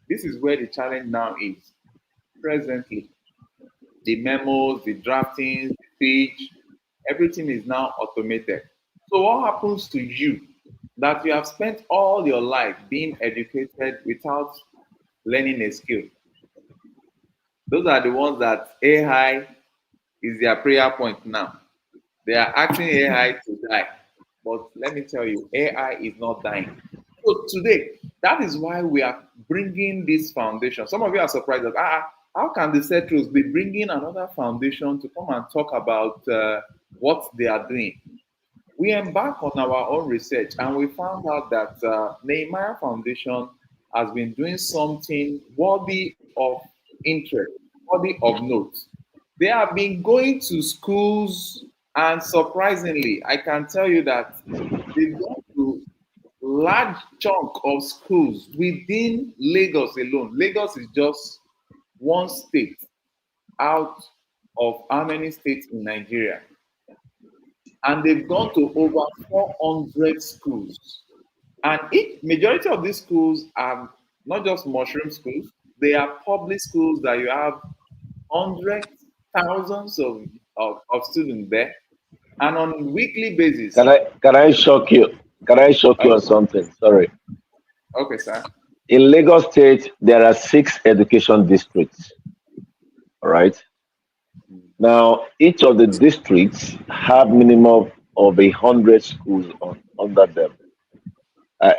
This is where the challenge now is. Presently, the memos, the drafting, the speech, everything is now automated. So what happens to you that you have spent all your life being educated without learning a skill? Those are the ones that AI is their prayer point now. They are asking AI to die. But let me tell you, AI is not dying. So today, that is why we are bringing this foundation. Some of you are surprised that, how can the Setros be bringing another foundation to come and talk about what they are doing? We embarked on our own research and we found out that Nehemiah Foundation has been doing something worthy of interest, worthy of note. They have been going to schools, and surprisingly, I can tell you that they've gone to large chunk of schools within Lagos alone. Lagos is just one state out of how many states in Nigeria? And they've gone to over 400 schools. And majority of these schools are not just mushroom schools, they are public schools that you have hundreds, thousands of students there. And on weekly basis. Can I shock you? Can I shock you on something? Sorry. Okay, sir. In Lagos State, there are 6 education districts. All right. Now, each of the districts have minimum of 100 schools under them.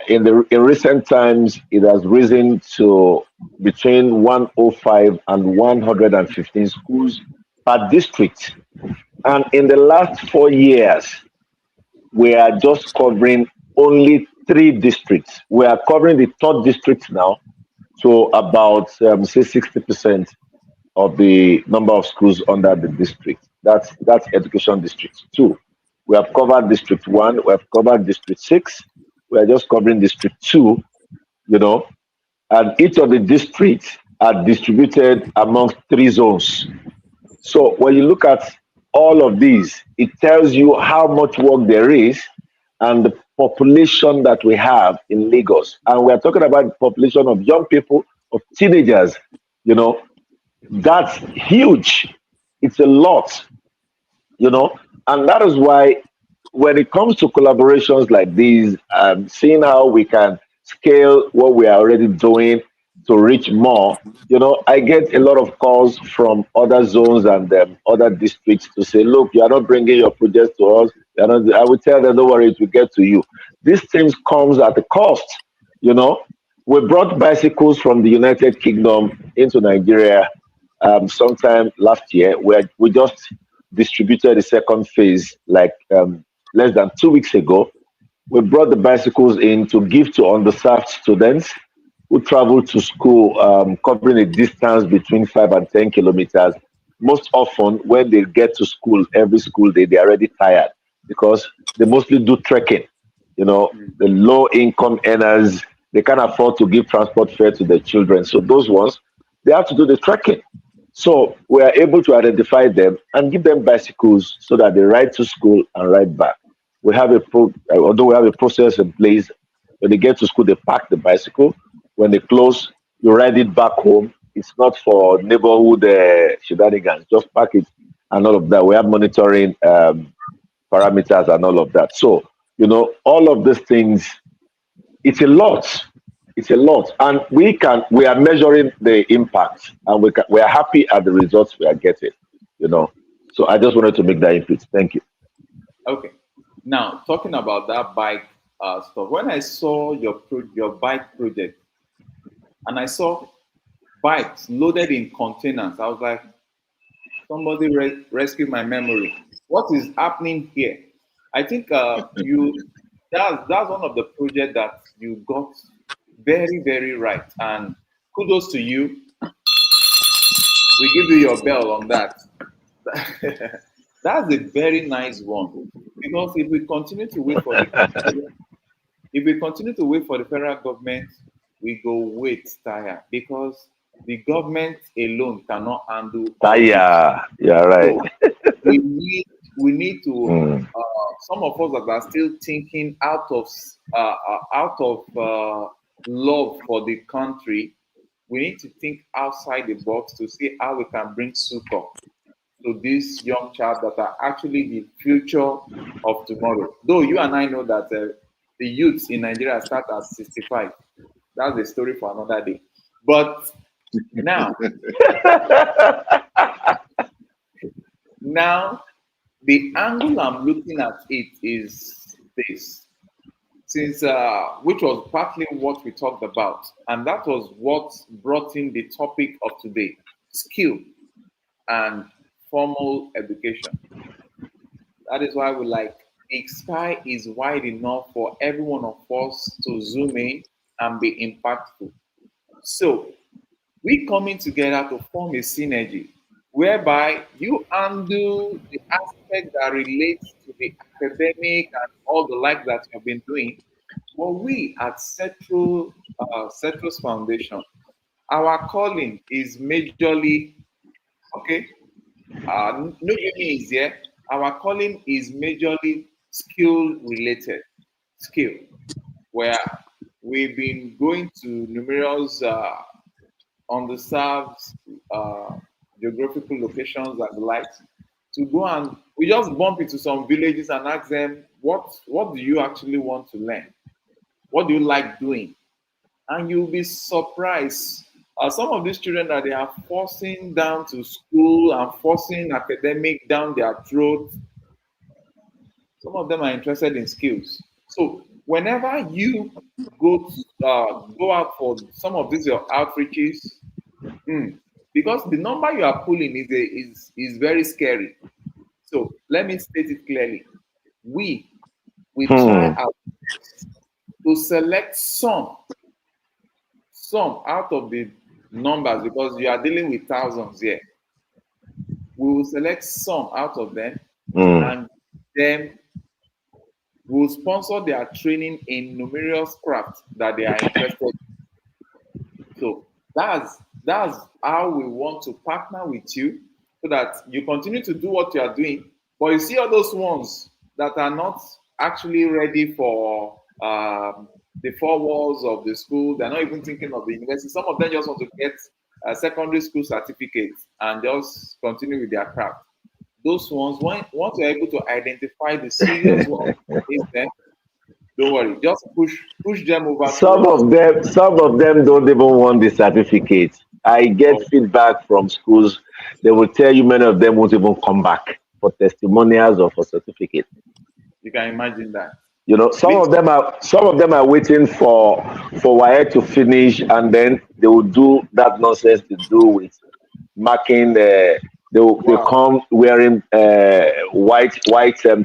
In recent times, it has risen to between 105 and 115 schools per district. And in the last 4 years, we are just covering only 3 districts. We are covering the third district now to about say 60% of the number of schools under the district. That's education district 2. We have covered district 1, we have covered district 6, we are just covering district 2, you know, and each of the districts are distributed amongst 3 zones. So when you look at all of these, it tells you how much work there is and the population that we have in Lagos. And we're talking about the population of young people, of teenagers, you know, that's huge. It's a lot, you know. And that is why when it comes to collaborations like these, seeing how we can scale what we are already doing to reach more, I get a lot of calls from other zones and other districts to say, look, you are not bringing your projects to us. You are not, I will tell them, don't worry, it will get to you. These things comes at a cost, you know. We brought bicycles from the United Kingdom into Nigeria sometime last year, where we just distributed the second phase like less than 2 weeks ago. We brought the bicycles in to give to underserved students who travel to school, covering a distance between 5 and 10 kilometers. Most often, when they get to school, every school day, they're already tired because they mostly do trekking. The low income earners, they can't afford to give transport fare to their children. So those ones, they have to do the trekking. So we are able to identify them and give them bicycles so that they ride to school and ride back. Although we have a process in place. When they get to school, they park the bicycle. When they close, you ride it back home. It's not for neighborhood shenanigans. Just park it and all of that. We have monitoring parameters and all of that. So all of these things, it's a lot. It's a lot, and we are measuring the impact, and we are happy at the results we are getting. So I just wanted to make that input. Thank you. Okay. Now, talking about that bike stuff, when I saw your bike project and I saw bikes loaded in containers, I was like, somebody rescue my memory. What is happening here? I think that's one of the projects that you got very, very right. And kudos to you. We give you your bell on that. That's a very nice one. Because if we continue to wait for the federal government, we go wait tire because the government alone cannot handle Ah, all this. yeah, you're right. So we need to Mm. some of us that are still thinking out of love for the country, we need to think outside the box to see how we can bring succor to these young child that are actually the future of tomorrow. Though you and I know that the youths in Nigeria start at 65. That's a story for another day. But now, now the angle I'm looking at it is this. Since which was partly what we talked about, and that was what brought in the topic of today: skill and formal education. That is why we like the sky is wide enough for every one of us to zoom in and be impactful. So we coming together to form a synergy whereby you undo the aspect that relates to the academic and all the like that you've been doing. But we at Cetro's Foundation, our calling is majorly okay. No is here. Our calling is majorly skill related. Skill, where we've been going to numerous underserved uh, geographical locations and the likes to go, and we just bump into some villages and ask them what do you actually want to learn? What do you like doing? And you'll be surprised. Some of these children that they are forcing down to school and forcing academic down their throat, some of them are interested in skills. So whenever you go out for some of these your outreaches, because the number you are pulling is very scary. So let me state it clearly. We try Hmm. our best to select some out of the numbers because you are dealing with thousands here. We will select some out of them Hmm. and then we'll sponsor their training in numerous crafts that they are interested in. So that's how we want to partner with you so that you continue to do what you are doing. But you see all those ones that are not actually ready for the four walls of the school. They're not even thinking of the university. Some of them just want to get a secondary school certificate and just continue with their craft. those ones, once you're able to identify the serious one is them, don't worry, just push them over Some towards. of them don't even want the certificate. I get Oh, feedback from schools. They will tell you many of them won't even come back for testimonials or for certificates. you can imagine that. You know, some This, of them are waiting for WAEC to finish, and then they will do that nonsense to do with marking. They wow, come wearing white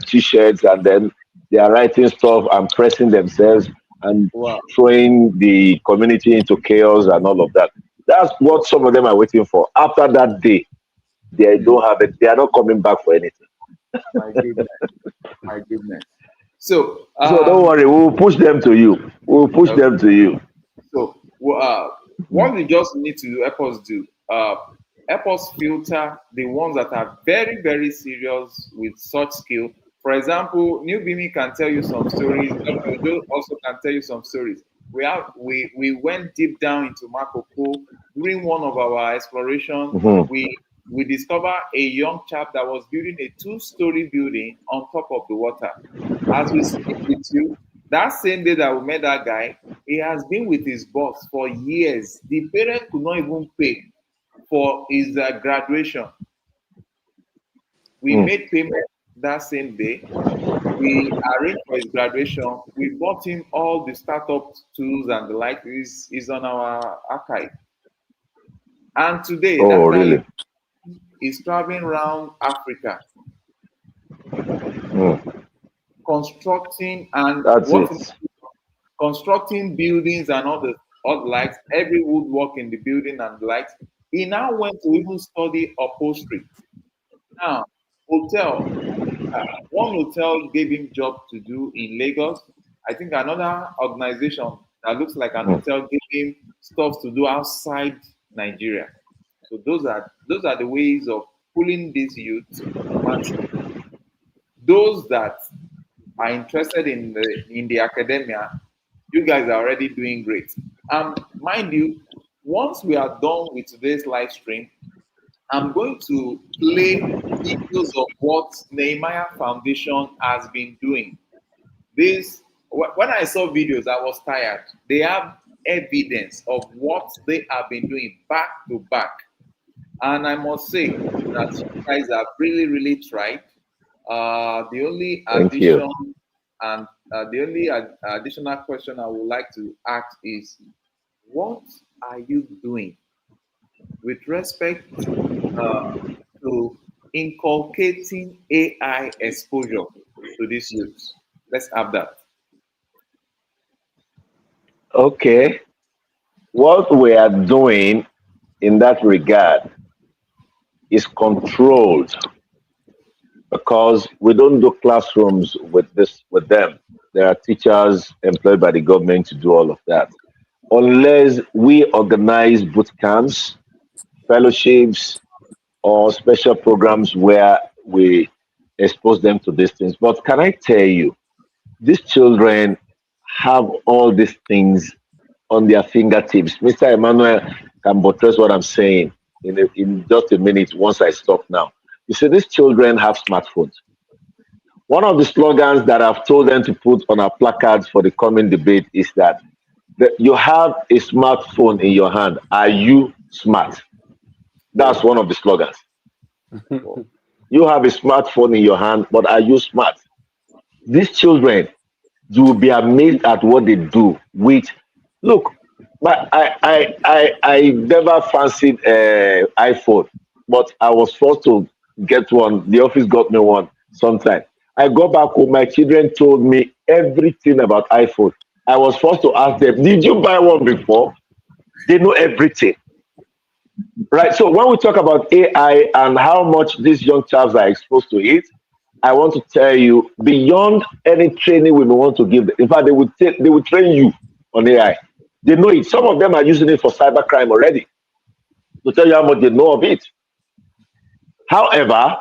t-shirts, and then they are writing stuff and pressing themselves and wow. throwing the community into chaos and all of that. That's what some of them are waiting for. After that day, they Hmm, don't have it. They are not coming back for anything. my goodness, my goodness. So, So don't worry, we will push them to you. We will push okay. them to you. So, what we just need to help us filter the ones that are very, very serious with such skill. For example, New Bimi can tell you some stories. Dr. Joe also can tell you some stories. We went deep down into Makoko during one of our exploration. Mhm. We discovered a young chap that was building a two-story building on top of the water. As we speak with you, that same day that we met that guy, he has been with his boss for years. The parent could not even pay for his graduation. We Mm. made payment that same day. We arranged for his graduation. We bought him all the startup tools and the like. Is on our archive. And today, Oh, that guy really? is traveling around Africa, Mm. constructing and That's what it. constructing buildings and all the likes, every woodwork in the building and the likes. He now went to even study upholstery. Now, hotel, one hotel gave him job to do in Lagos. I think another organization that looks like an Mm. hotel gave him stuff to do outside Nigeria. So those are the ways of pulling these youth. And those that are interested in the academia, you guys are already doing great. Mind you, once we are done with today's live stream, I'm going to play videos of what Nehemiah Foundation has been doing. This when I saw videos, I was tired. They have evidence of what they have been doing back to back. And I must say that you guys have really, really tried. The only Thank you. addition and the only additional question I would like to ask is, what are you doing with respect uh, to inculcating AI exposure to these youths? Let's have that. Okay. What we are doing in that regard is controlled because we don't do classrooms with them. There are teachers employed by the government to do all of that. Unless we organize boot camps, fellowships, or special programs where we expose them to these things. But can I tell you, these children have all these things on their fingertips. Mr. Emmanuel can buttress what I'm saying in just a minute once I stop now. You see, these children have smartphones. One of the slogans that I've told them to put on our placards for the coming debate is that you have a smartphone in your hand. Are you smart? That's Whoa, one of the slogans. whoa. You have a smartphone in your hand, but are you smart? These children, you will be amazed at what they do with. Look, but I never fancied iPhone, but I was forced to get one. The office got me one sometime. I got back home, my children told me everything about iPhone. I was forced to ask them, did you buy one before? They know everything. Right. So when we talk about AI and how much these young chaps are exposed to it, I want to tell you, beyond any training we may want to give them, in fact, they will train you on AI. They know it. Some of them are using it for cybercrime already to tell you how much they know of it. However,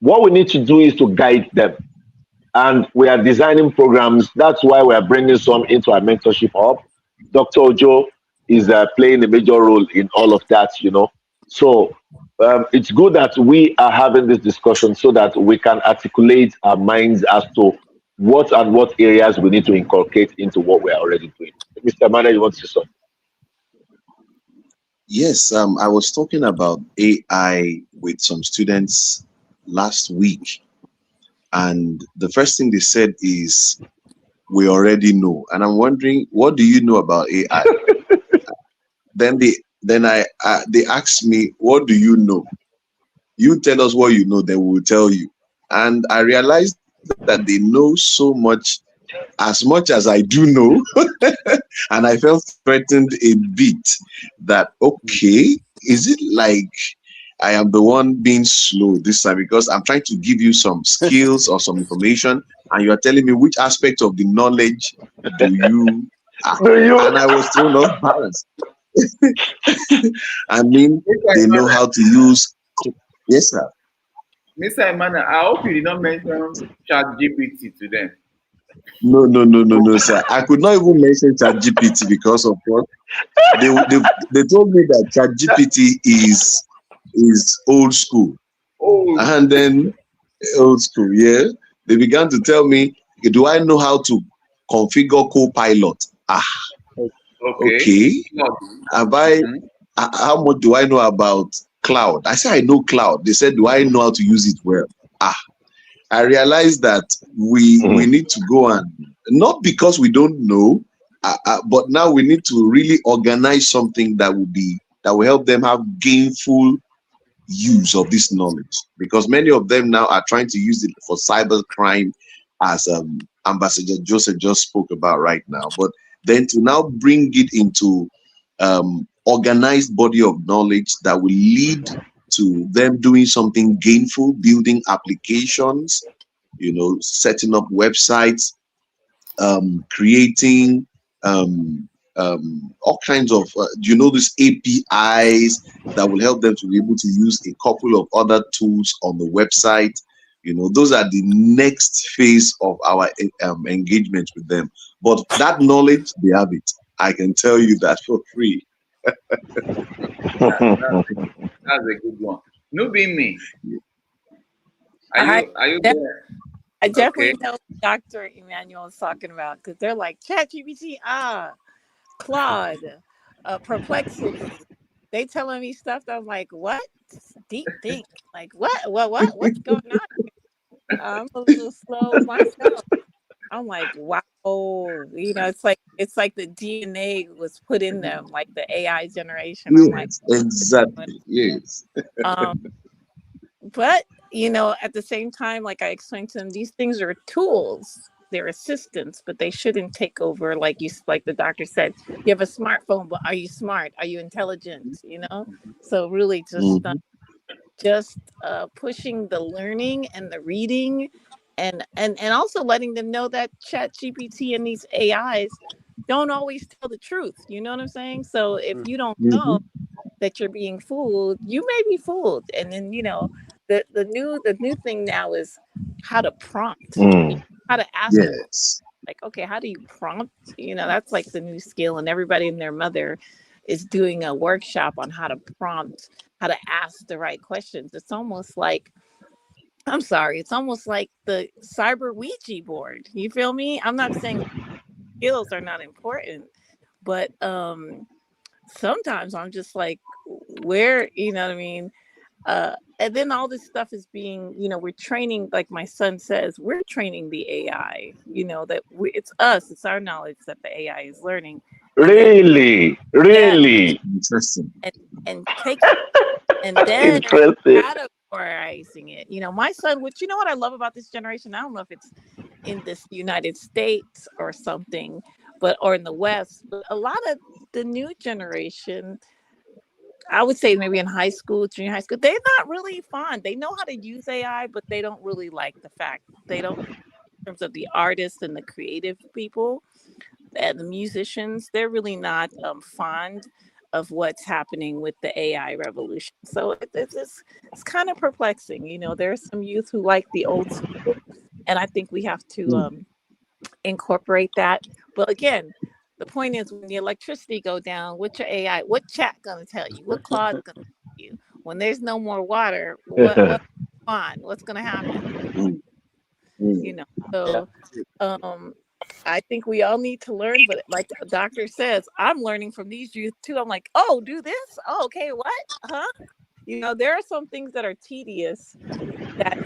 what we need to do is to guide them. And we are designing programs. That's why we are bringing some into our mentorship hub. Dr. Ojo is playing a major role in all of that. So it's good that we are having this discussion so that we can articulate our minds as to what areas we need to inculcate into what we are already doing. Mr. Manda, you want to say something? Yes, I was talking about AI with some students last week, and the first thing they said is, "We already know." And I'm wondering, what do you know about AI? Then they asked me, "What do you know?" You tell us what you know, then we will tell you. And I realized that they know so much as I do know, and I felt threatened a bit that, okay, is it like I am the one being slow this time because I'm trying to give you some skills or some information, and you are telling me which aspect of the knowledge do you Do you? and I was thrown off balance. I mean, Mr. they know Emmanuel, how to use. Yes, sir. Mr. Emmanuel, I hope you did not mention Chat GPT to them. No, no, no, no, no, sir. I could not even mention ChatGPT because of what they told me that ChatGPT is old school, Oh, and then old school. Yeah, they began to tell me, do I know how to configure Copilot? Ah, okay. okay. No. Have I? Mhm. How much do I know about cloud? I said I know cloud. They said, do I know how to use it well? Ah, I realized that we Mm. need to go and not because we don't know, but now we need to really organize something that will help them have gainful use of this knowledge, because many of them now are trying to use it for cyber crime, as Ambassador Joseph just spoke about right now. But then to now bring it into organized body of knowledge that will lead to them doing something gainful, building applications, setting up websites, creating all kinds of, these APIs that will help them to be able to use a couple of other tools on the website. Those are the next phase of our engagement with them. But that knowledge, they have it. I can tell you that for free. That's a good one. No being me. I Are you there? I Okay. definitely know what Dr. Emmanuel is talking about because they're like ChatGPT, Claude, Perplexity. They telling me stuff that I'm like, what? Deep think. Like what's going on? I'm a little slow myself. I'm like, wow, it's like the DNA was put in them, like the AI generation. I'm like, Yes, exactly. Yes. um, but at the same time, like I explained to them, these things are tools. They're assistants, but they shouldn't take over. Like the doctor said, you have a smartphone, but are you smart? Are you intelligent? So really, Mhm. just pushing the learning and the reading, and also letting them know that Chat GPT and these AIs don't always tell the truth. You know what I'm saying? So if you don't know Mhm. that you're being fooled, you may be fooled. And then the new thing now is how to prompt, Mm. how to ask the question. Yes. Like, okay, how do you prompt? That's like the new skill, and everybody and their mother is doing a workshop on how to prompt, how to ask the right questions. It's almost like, I'm sorry, it's almost like the cyber Ouija board. You feel me? I'm not saying skills are not important, but sometimes I'm just like, where, you know what I mean? And then all this stuff is being, we're training, like my son says, we're training the AI, that it's us, it's our knowledge that the AI is learning. And then, Really? yeah, Really? Interesting. and taking, and then Interesting. categorizing it. My son, which, what I love about this generation, I don't know if it's in this United States or something, or in the West, but a lot of the new generation, I would say maybe in high school, junior high school, they're not really fond. They know how to use AI, but they don't really like the fact they don't, in terms of the artists and the creative people and the musicians, they're really not fond of what's happening with the AI revolution. So it's kind of perplexing. There's some youth who like the old school, and I think we have to Mm. incorporate that. But again, the point is when the electricity go down, what's your AI, what chat gonna tell you? What Claude gonna tell you? when there's no more water, what's on? What's going to happen? You know, so I think we all need to learn, but like the doctor says, I'm learning from these youth too. I'm like, oh, do this? Oh, okay, what? Huh? You know, there are some things that are tedious that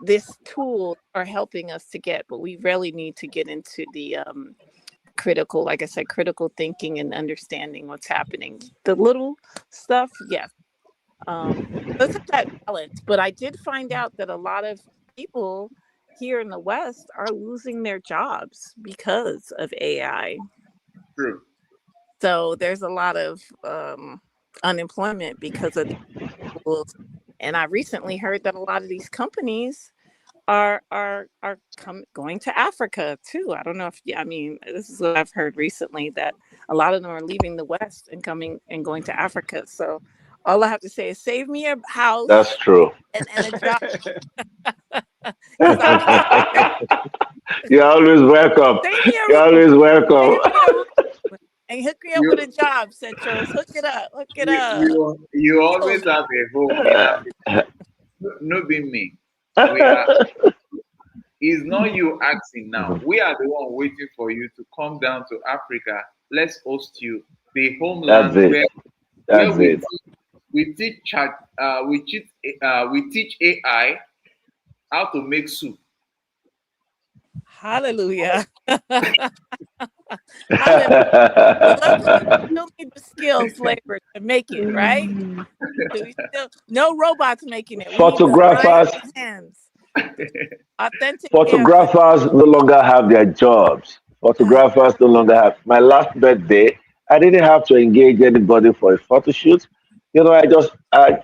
this tool are helping us to get, but we really need to get into the critical, like I said, critical thinking and understanding what's happening. The little stuff, yes. Let's have that balance. But I did find out that a lot of people here in the West are losing their jobs because of AI. True. So there's a lot of unemployment because of these tools. And I recently heard that a lot of these companies are going to Africa too. I don't know if this is what I've heard recently, that a lot of them are leaving the West and coming and going to Africa. So all I have to say is save me a house. That's true. And a job. You're always welcome. You're always welcome. And hook me up with a job, Centros. Hook it up. Hook it up. You always have a home. No, be me. It's not you asking now. We are the one waiting for you to come down to Africa. Let's host you. The homeland where we teach AI how to make soup. Hallelujah. Hallelujah. We still need the skills, labor to make it, right? No robots making it. Photographers. Authentic. Photographers no longer have their jobs. Photographers no longer have. My last birthday, I didn't have to engage anybody for a photo shoot. You know, I just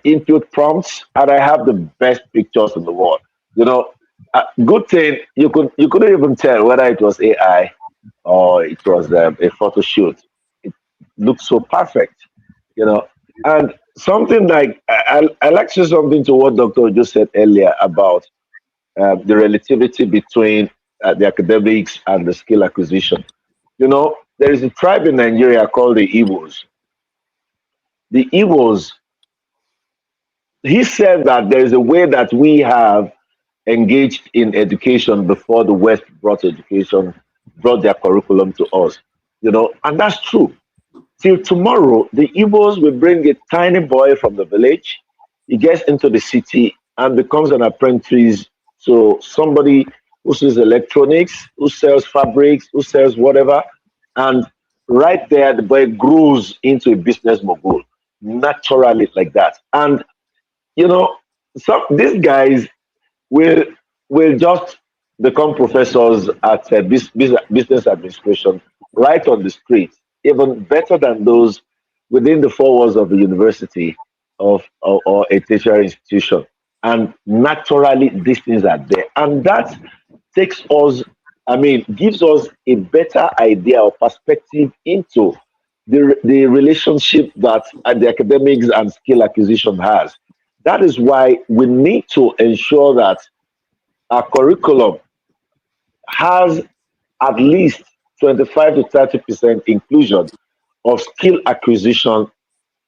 input prompts and I have the best pictures in the world. You know, good thing you couldn't even tell whether it was AI or it was a photo shoot. It looked so perfect, you know. And something like I like to say something to what Dr. just said earlier about the relativity between the academics and the skill acquisition. You know, there is a tribe in Nigeria called the Igbos. The Igbos, he said that there is a way that we have engaged in education before the West brought their curriculum to us. You know, and that's true. Till tomorrow, the Igbos will bring a tiny boy from the village. He gets into the city and becomes an apprentice to somebody who sells electronics, who sells fabrics, who sells whatever. And right there, the boy grows into a business mogul naturally like that. And, you know, these guys will just become professors at business administration right on the street, even better than those within the four walls of the university or a tertiary institution. And naturally, these things are there. And that gives us a better idea or perspective into the relationship that the academics and skill acquisition has. That is why we need to ensure that our curriculum has at least 25 to 30% inclusion of skill acquisition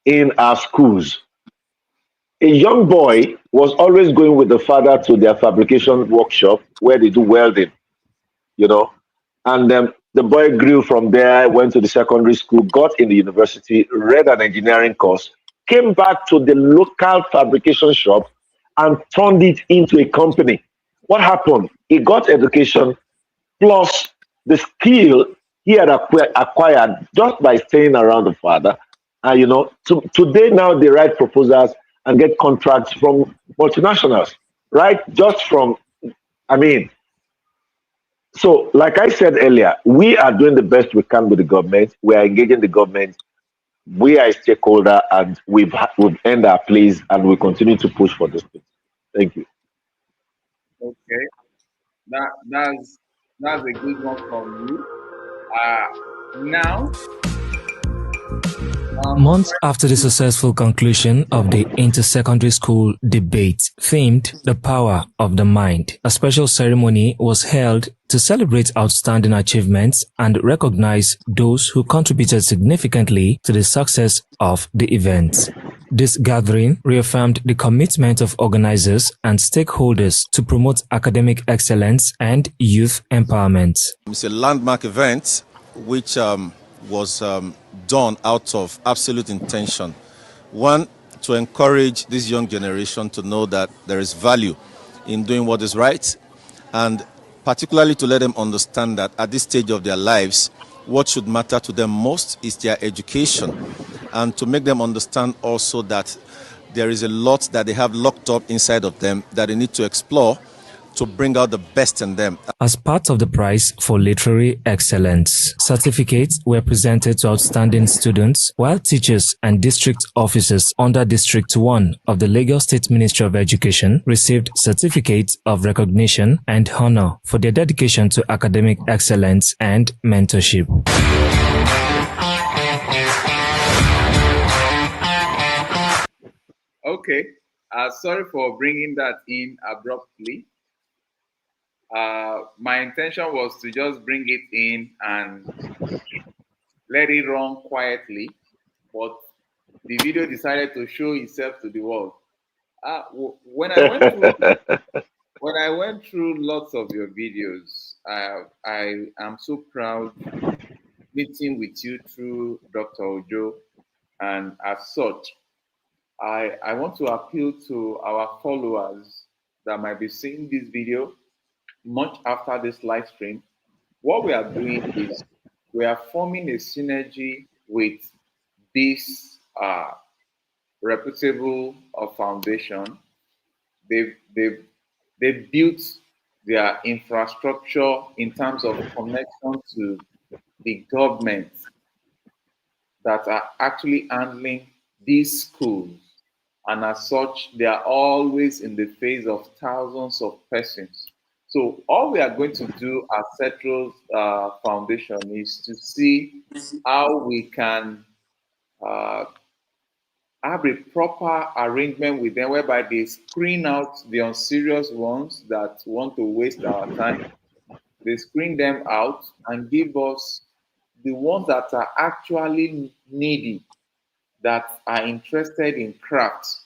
in our schools. A young boy was always going with the father to their fabrication workshop where they do welding, you know, and the boy grew from there, went to the secondary school, got in the university, read an engineering course, came back to the local fabrication shop and turned it into a company. What happened? He got education plus the skill he had acquired just by staying around the father. And, you know, today now they write proposals and get contracts from multinationals, right? Just from, so like I said earlier, we are doing the best we can with the government. We are engaging the government. We are a stakeholder and we've earned our place and we continue to push for this thing. Thank you. Okay. That's a good one from you. Now, months after the successful conclusion of the inter-secondary school debate themed The Power of the Mind, a special ceremony was held to celebrate outstanding achievements and recognize those who contributed significantly to the success of the event. This gathering reaffirmed the commitment of organizers and stakeholders to promote academic excellence and youth empowerment. It's a landmark event which was done out of absolute intention. One, to encourage this young generation to know that there is value in doing what is right, and particularly to let them understand that at this stage of their lives, what should matter to them most is their education, and to make them understand also that there is a lot that they have locked up inside of them that they need to explore to bring out the best in them. As part of the prize for literary excellence, certificates were presented to outstanding students, while teachers and district officers under District 1 of the Lagos State Ministry of Education received certificates of recognition and honor for their dedication to academic excellence and mentorship. Okay, sorry for bringing that in abruptly. My intention was to just bring it in and let it run quietly, but the video decided to show itself to the world. When I went through when I went through lots of your videos, I am so proud meeting with you through Dr. Ojo, and as such, I want to appeal to our followers that might be seeing this video much after this live stream. What we are doing is we are forming a synergy with this reputable foundation. They've built their infrastructure in terms of connection to the government that are actually handling these schools. And as such, they are always in the face of thousands of persons. So all we are going to do at Cetro's Foundation is to see how we can uh, have a proper arrangement with them whereby they screen out the unserious ones that want to waste our time. They screen them out and give us the ones that are actually needy, that are interested in crafts.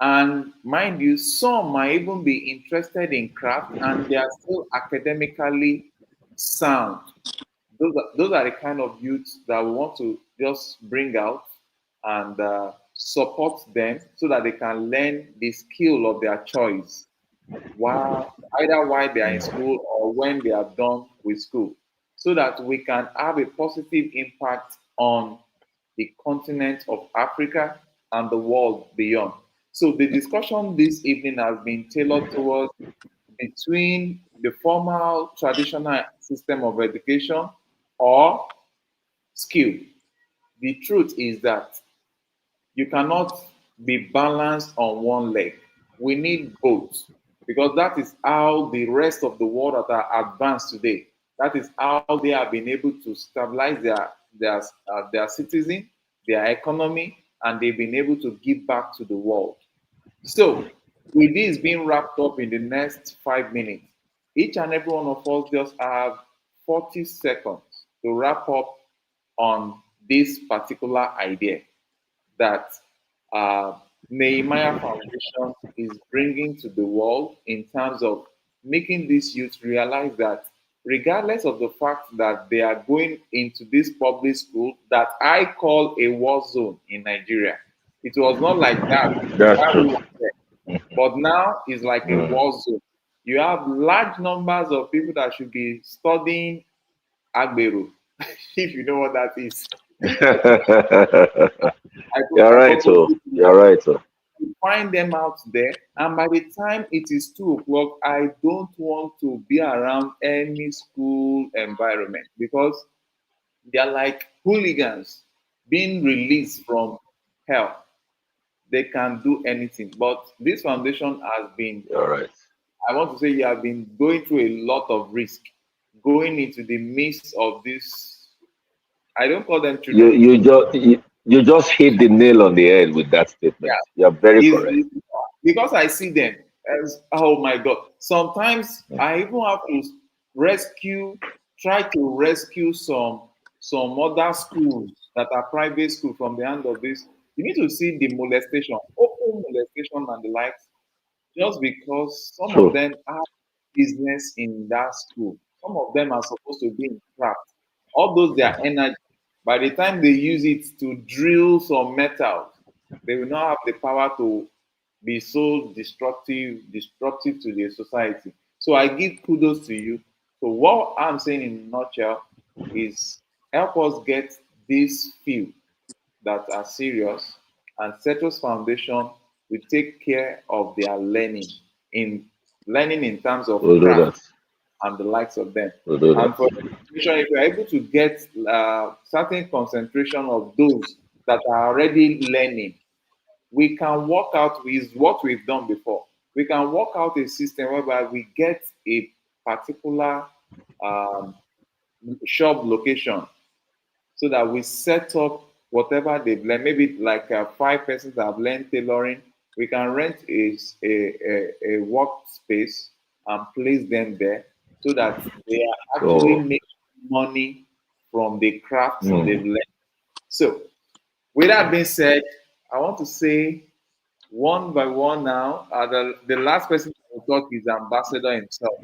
And mind you, some might even be interested in craft and they are still academically sound. Those are the kind of youths that we want to just bring out and support them so that they can learn the skill of their choice while they are in school or when they are done with school, so that we can have a positive impact on the continent of Africa and the world beyond. So the discussion this evening has been tailored towards between the formal traditional system of education or skill. The truth is that you cannot be balanced on one leg. We need both because that is how the rest of the world that are advanced today. That is how they have been able to stabilize their citizen, their economy, and they've been able to give back to the world. So, with this being wrapped up in the next 5 minutes, each and every one of us just have 40 seconds to wrap up on this particular idea that Nehemiah Foundation is bringing to the world in terms of making these youth realize that regardless of the fact that they are going into this public school that I call a war zone in Nigeria. It was not like that That's while we true. were there, but now it's like a Mm. war zone. You have large numbers of people that should be studying Agberu, if you know what that is. You're I right, so purposely you're right, so. find them out there, and by the time it is 2 o'clock, I don't want to be around any school environment because they are like hooligans being released from hell. They can do anything. But this foundation has been, You're right. I want to say, you have been going through a lot of risk, going into the midst of this. I don't call them You children. you just you just hit the nail on the head with that statement. Yeah, You're very correct. is because I see them as, oh my God. Sometimes Mm. I even have to rescue, try to rescue some other schools that are private school from the hand of this. You need to see the molestation, open molestation and the likes, just because some of True. them have business in that school. Some of them are supposed to be in craft. All those their energy, by the time they use it to drill some metal, they will not have the power to be so disruptive to the society. So I give kudos to you. So what I'm saying in a nutshell is help us get these few that are serious, and Settle's Foundation will take care of their in learning in terms of We'll do that. craft and the likes of them. We'll do And that. for education, if you're able to get certain concentration of those that are already learning, we can work out with what we've done before. We can work out a system whereby we get a particular um, shop location so that we set up whatever they've learned. Maybe like 5 persons that have learned tailoring, we can rent a workspace and place them there so that they are actually Oh, making money from the crafts they've mm. learned. So, with that being said, I want to say one by one now. The last person to talk is Ambassador himself.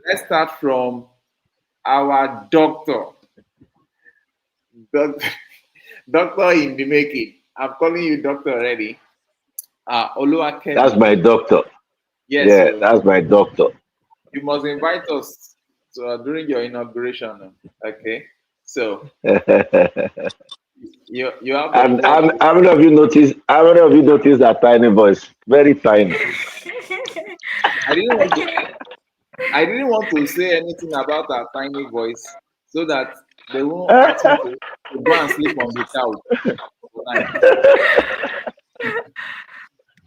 Let's start from our doctor. Doctor, doctor in the making. I'm calling you doctor already. That's Oluwakemi. my doctor. Yes, Yeah, so that's my doctor. you must invite us to, during your inauguration. Okay. So and you have the floor. how many of you notice? How many of you notice that tiny voice? Very tiny. I didn't want to Okay. I didn't want to say anything about our tiny voice so that they won't ask me to go and sleep on the couch tonight.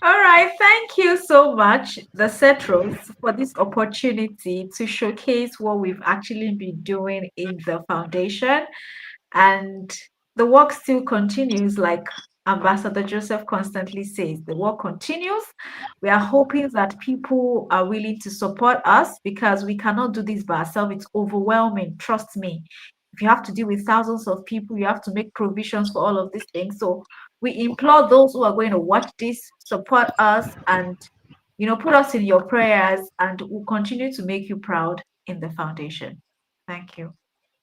All right, thank you so much, the Cetros, for this opportunity to showcase what we've actually been doing in the foundation. And the work still continues, like Ambassador Joseph constantly says, the work continues. We are hoping that people are willing to support us because we cannot do this by ourselves. It's overwhelming, trust me. If you have to deal with thousands of people, you have to make provisions for all of these things. So we implore those who are going to watch this, support us and put us in your prayers, and we'll continue to make you proud in the foundation. Thank you.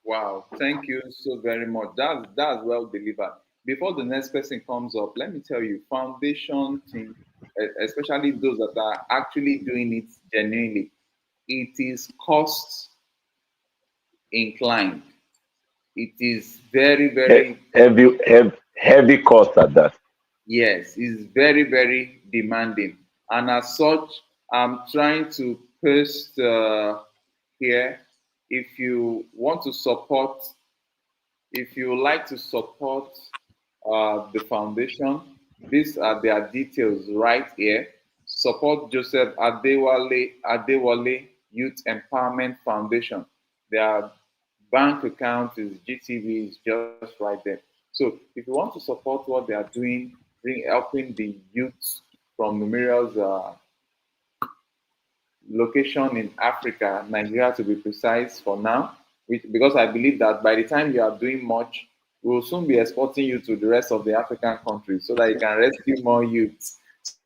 Wow, thank you so very much. That's well delivered. Before the next person comes up, let me tell you, foundation team, especially those that are actually doing it genuinely, it is cost inclined. It is very, very, Heavy cost at that. yes, it's very, very demanding. And as such, I'm trying to post here. If you want to support, if you like to support the foundation, these are their details right here. Support Joseph Adewale Youth Empowerment Foundation. Their bank account is GTV is just right there. So if you want to support what they are doing, helping the youth from numerous location in Africa, Nigeria to be precise for now, because I believe that by the time you are doing much, we will soon be exporting you to the rest of the African countries so that you can rescue more youths.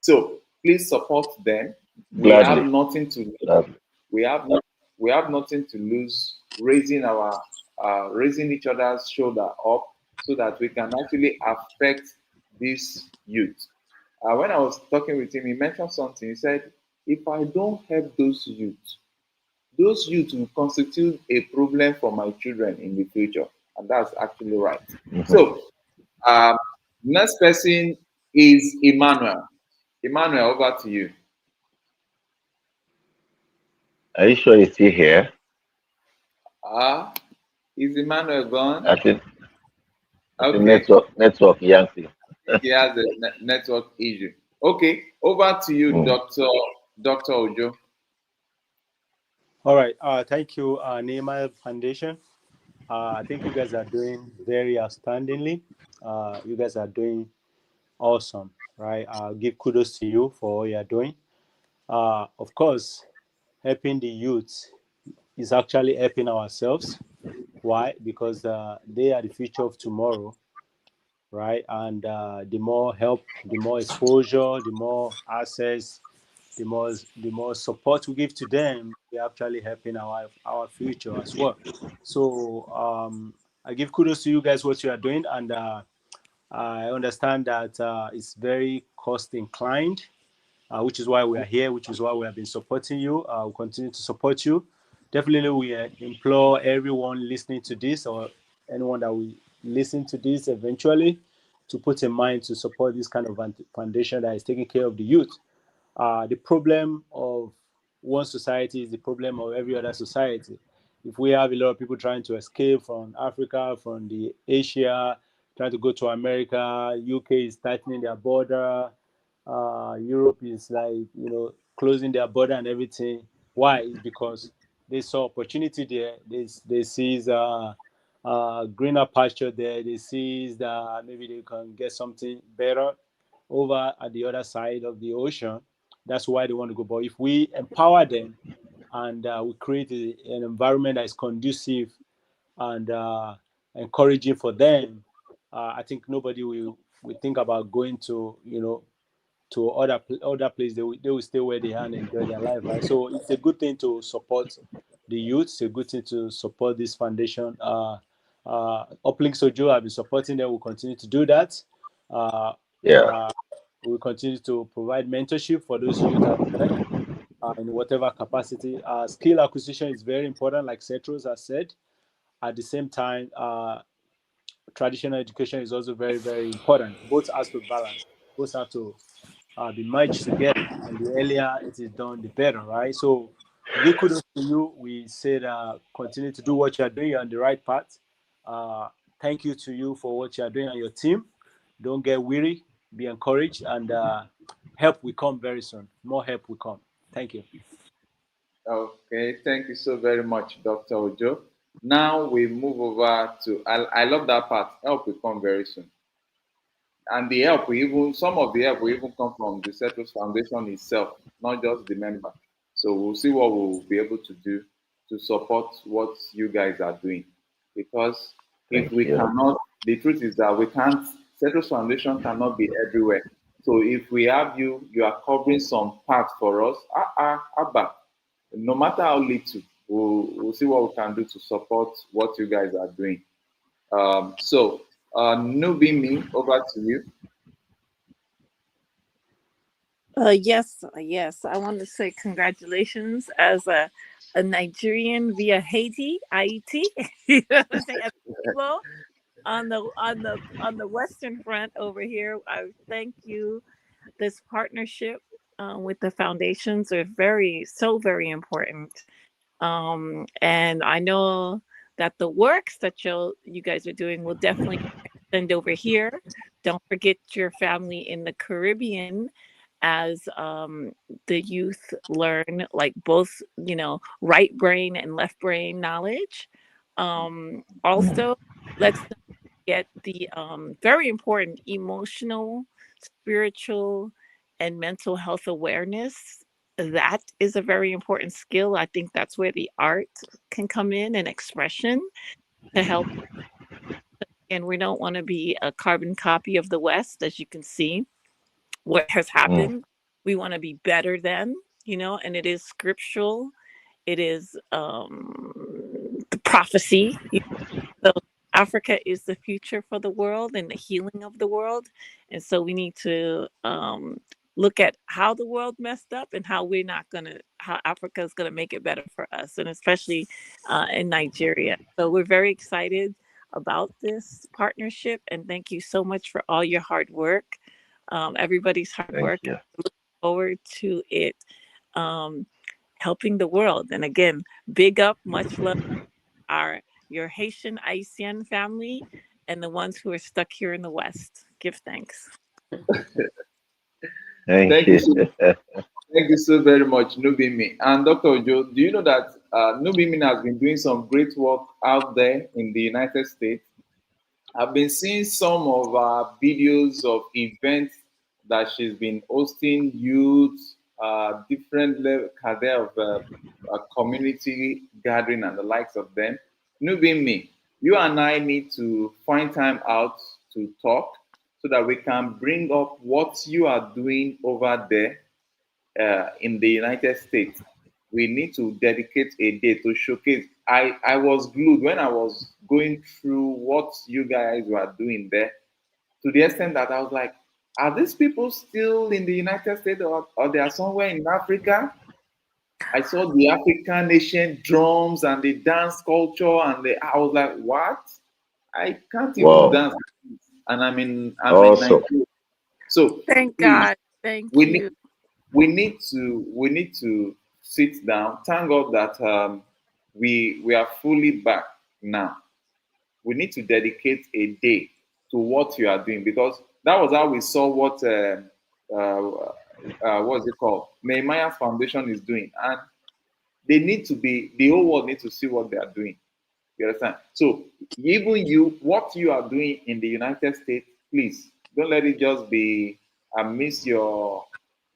So please support them. We have Gladly. nothing to lose. Gladly. We have not, we have nothing to lose raising each other's shoulder up so that we can actually affect this youth. When I was talking with him, he mentioned something. He said, if I don't help those youth will constitute a problem for my children in the future. And that's actually right. Mhm. So, um, next person is Emmanuel. Emmanuel, over to you. Are you sure he's still here? Ah, is Emmanuel gone? I think the Okay, network Yankee. he has a network issue. Okay, over to you, Mm. Dr. Ojo. All right. Thank you, Nehemiah Foundation. I think you guys are doing very outstandingly. You guys are doing awesome, right? Give kudos to you for all you're doing. Of course, helping the youth is actually helping ourselves. Why? Because they are the future of tomorrow. right? And the more help, the more exposure, the more access, the more support we give to them, we're actually helping our future as well. So I give kudos to you guys what you are doing, and I understand that it's very cost inclined, which is why we are here, which is why we have been supporting you. We'll continue to support you. Definitely, we implore everyone listening to this, or anyone that will listen to this eventually, to put in mind to support this kind of foundation that is taking care of the youth. The problem of one society is the problem of every other society. If we have a lot of people trying to escape from Africa, from the Asia, trying to go to America, UK is tightening their border, Europe is like, closing their border and everything. Why? Is because they saw opportunity there. They see greener pasture there. They see that maybe they can get something better over at the other side of the ocean. That's why they want to go. But if we empower them and we create an environment that is conducive and encouraging for them, I think nobody will think about going to other place. They will stay where they are and enjoy their life, right? So it's a good thing to support the youth. It's a good thing to support this foundation. Uplink Sojo, I've been supporting them. We'll continue to do that. Uh, Yeah. uh, we'll continue to provide mentorship for those youth out there in whatever capacity. Skill acquisition is very important, like Cetros has said. At the same time, traditional education is also very, very important. Both has to balance. Both have to be merged together. And the earlier it is done, the better, right? So we give kudos to you. We said continue to do what you are doing. You're on the right path. Uh, Thank you to you for what you are doing on your team. Don't get weary. Be encouraged, and help will come very soon. More help will come. Thank you. Okay, thank you so very much, Dr. Ojo. Now we move over to, I love that part. Help will come very soon. And the help will even, some of the help will even come from the Cetus Foundation itself, not just the member. So we'll see what we'll be able to do to support what you guys are doing. Because if Thank we you. cannot, the truth is that we can't, Cetus Foundation cannot be everywhere. So if we have you, you are covering some part for us, Abba, no matter how little, we'll see what we can do to support what you guys are doing. Newbie me, over to you. Yes. I want to say congratulations as a Nigerian via Haiti, IET. You know what I'm saying? As people on the Western Front over here, I thank you. This partnership with the foundations are very important. And I know that the works that you guys are doing will definitely extend over here. Don't forget your family in the Caribbean as the youth learn like both, right brain and left brain knowledge. Also, let's not get the very important emotional, spiritual, and mental health awareness. That is a very important skill. I think that's where the art can come in and expression to help. And we don't want to be a carbon copy of the West, as you can see what has Mm. happened. We want to be better than, and it is scriptural. It is the prophecy. So Africa is the future for the world and the healing of the world. And so we need to look at how the world messed up and how Africa is going to make it better for us, and especially in Nigeria. So we're very excited about this partnership. And thank you so much for all your hard work, everybody's hard Thank work. you. Forward to it um, helping the world. And again, big up, much love are your Haitian Haitian family and the ones who are stuck here in the West. Give thanks. Thank Thank you you. so Thank you so very much, Nubimi. And Dr. Joe, do you know that Nubimi has been doing some great work out there in the United States? I've been seeing some of our videos of events that she's been hosting youth, different level of community gathering and the likes of them. Nubimi, you and I need to find time out to to talk so that we can bring up what you are doing over there in the United States. We need to dedicate a day to showcase. I was glued when I was going through what you guys were doing there, to the extent that I was like, are these people still in the United States, or they are somewhere in Africa? I saw the African nation drums and the dance culture, and I was like, what? I can't even Wow. dance, and I'm in Also, Nigeria. So Thank please, God. Thank we need you. we need to sit down. Thank God that we are fully back now. We need to dedicate a day to what you are doing, because that was how we saw what what's it called, Nehemiah's Foundation is doing, and the whole world needs to see what they are doing. You understand? So even you, what you are doing in the United States, please don't let it just be amidst your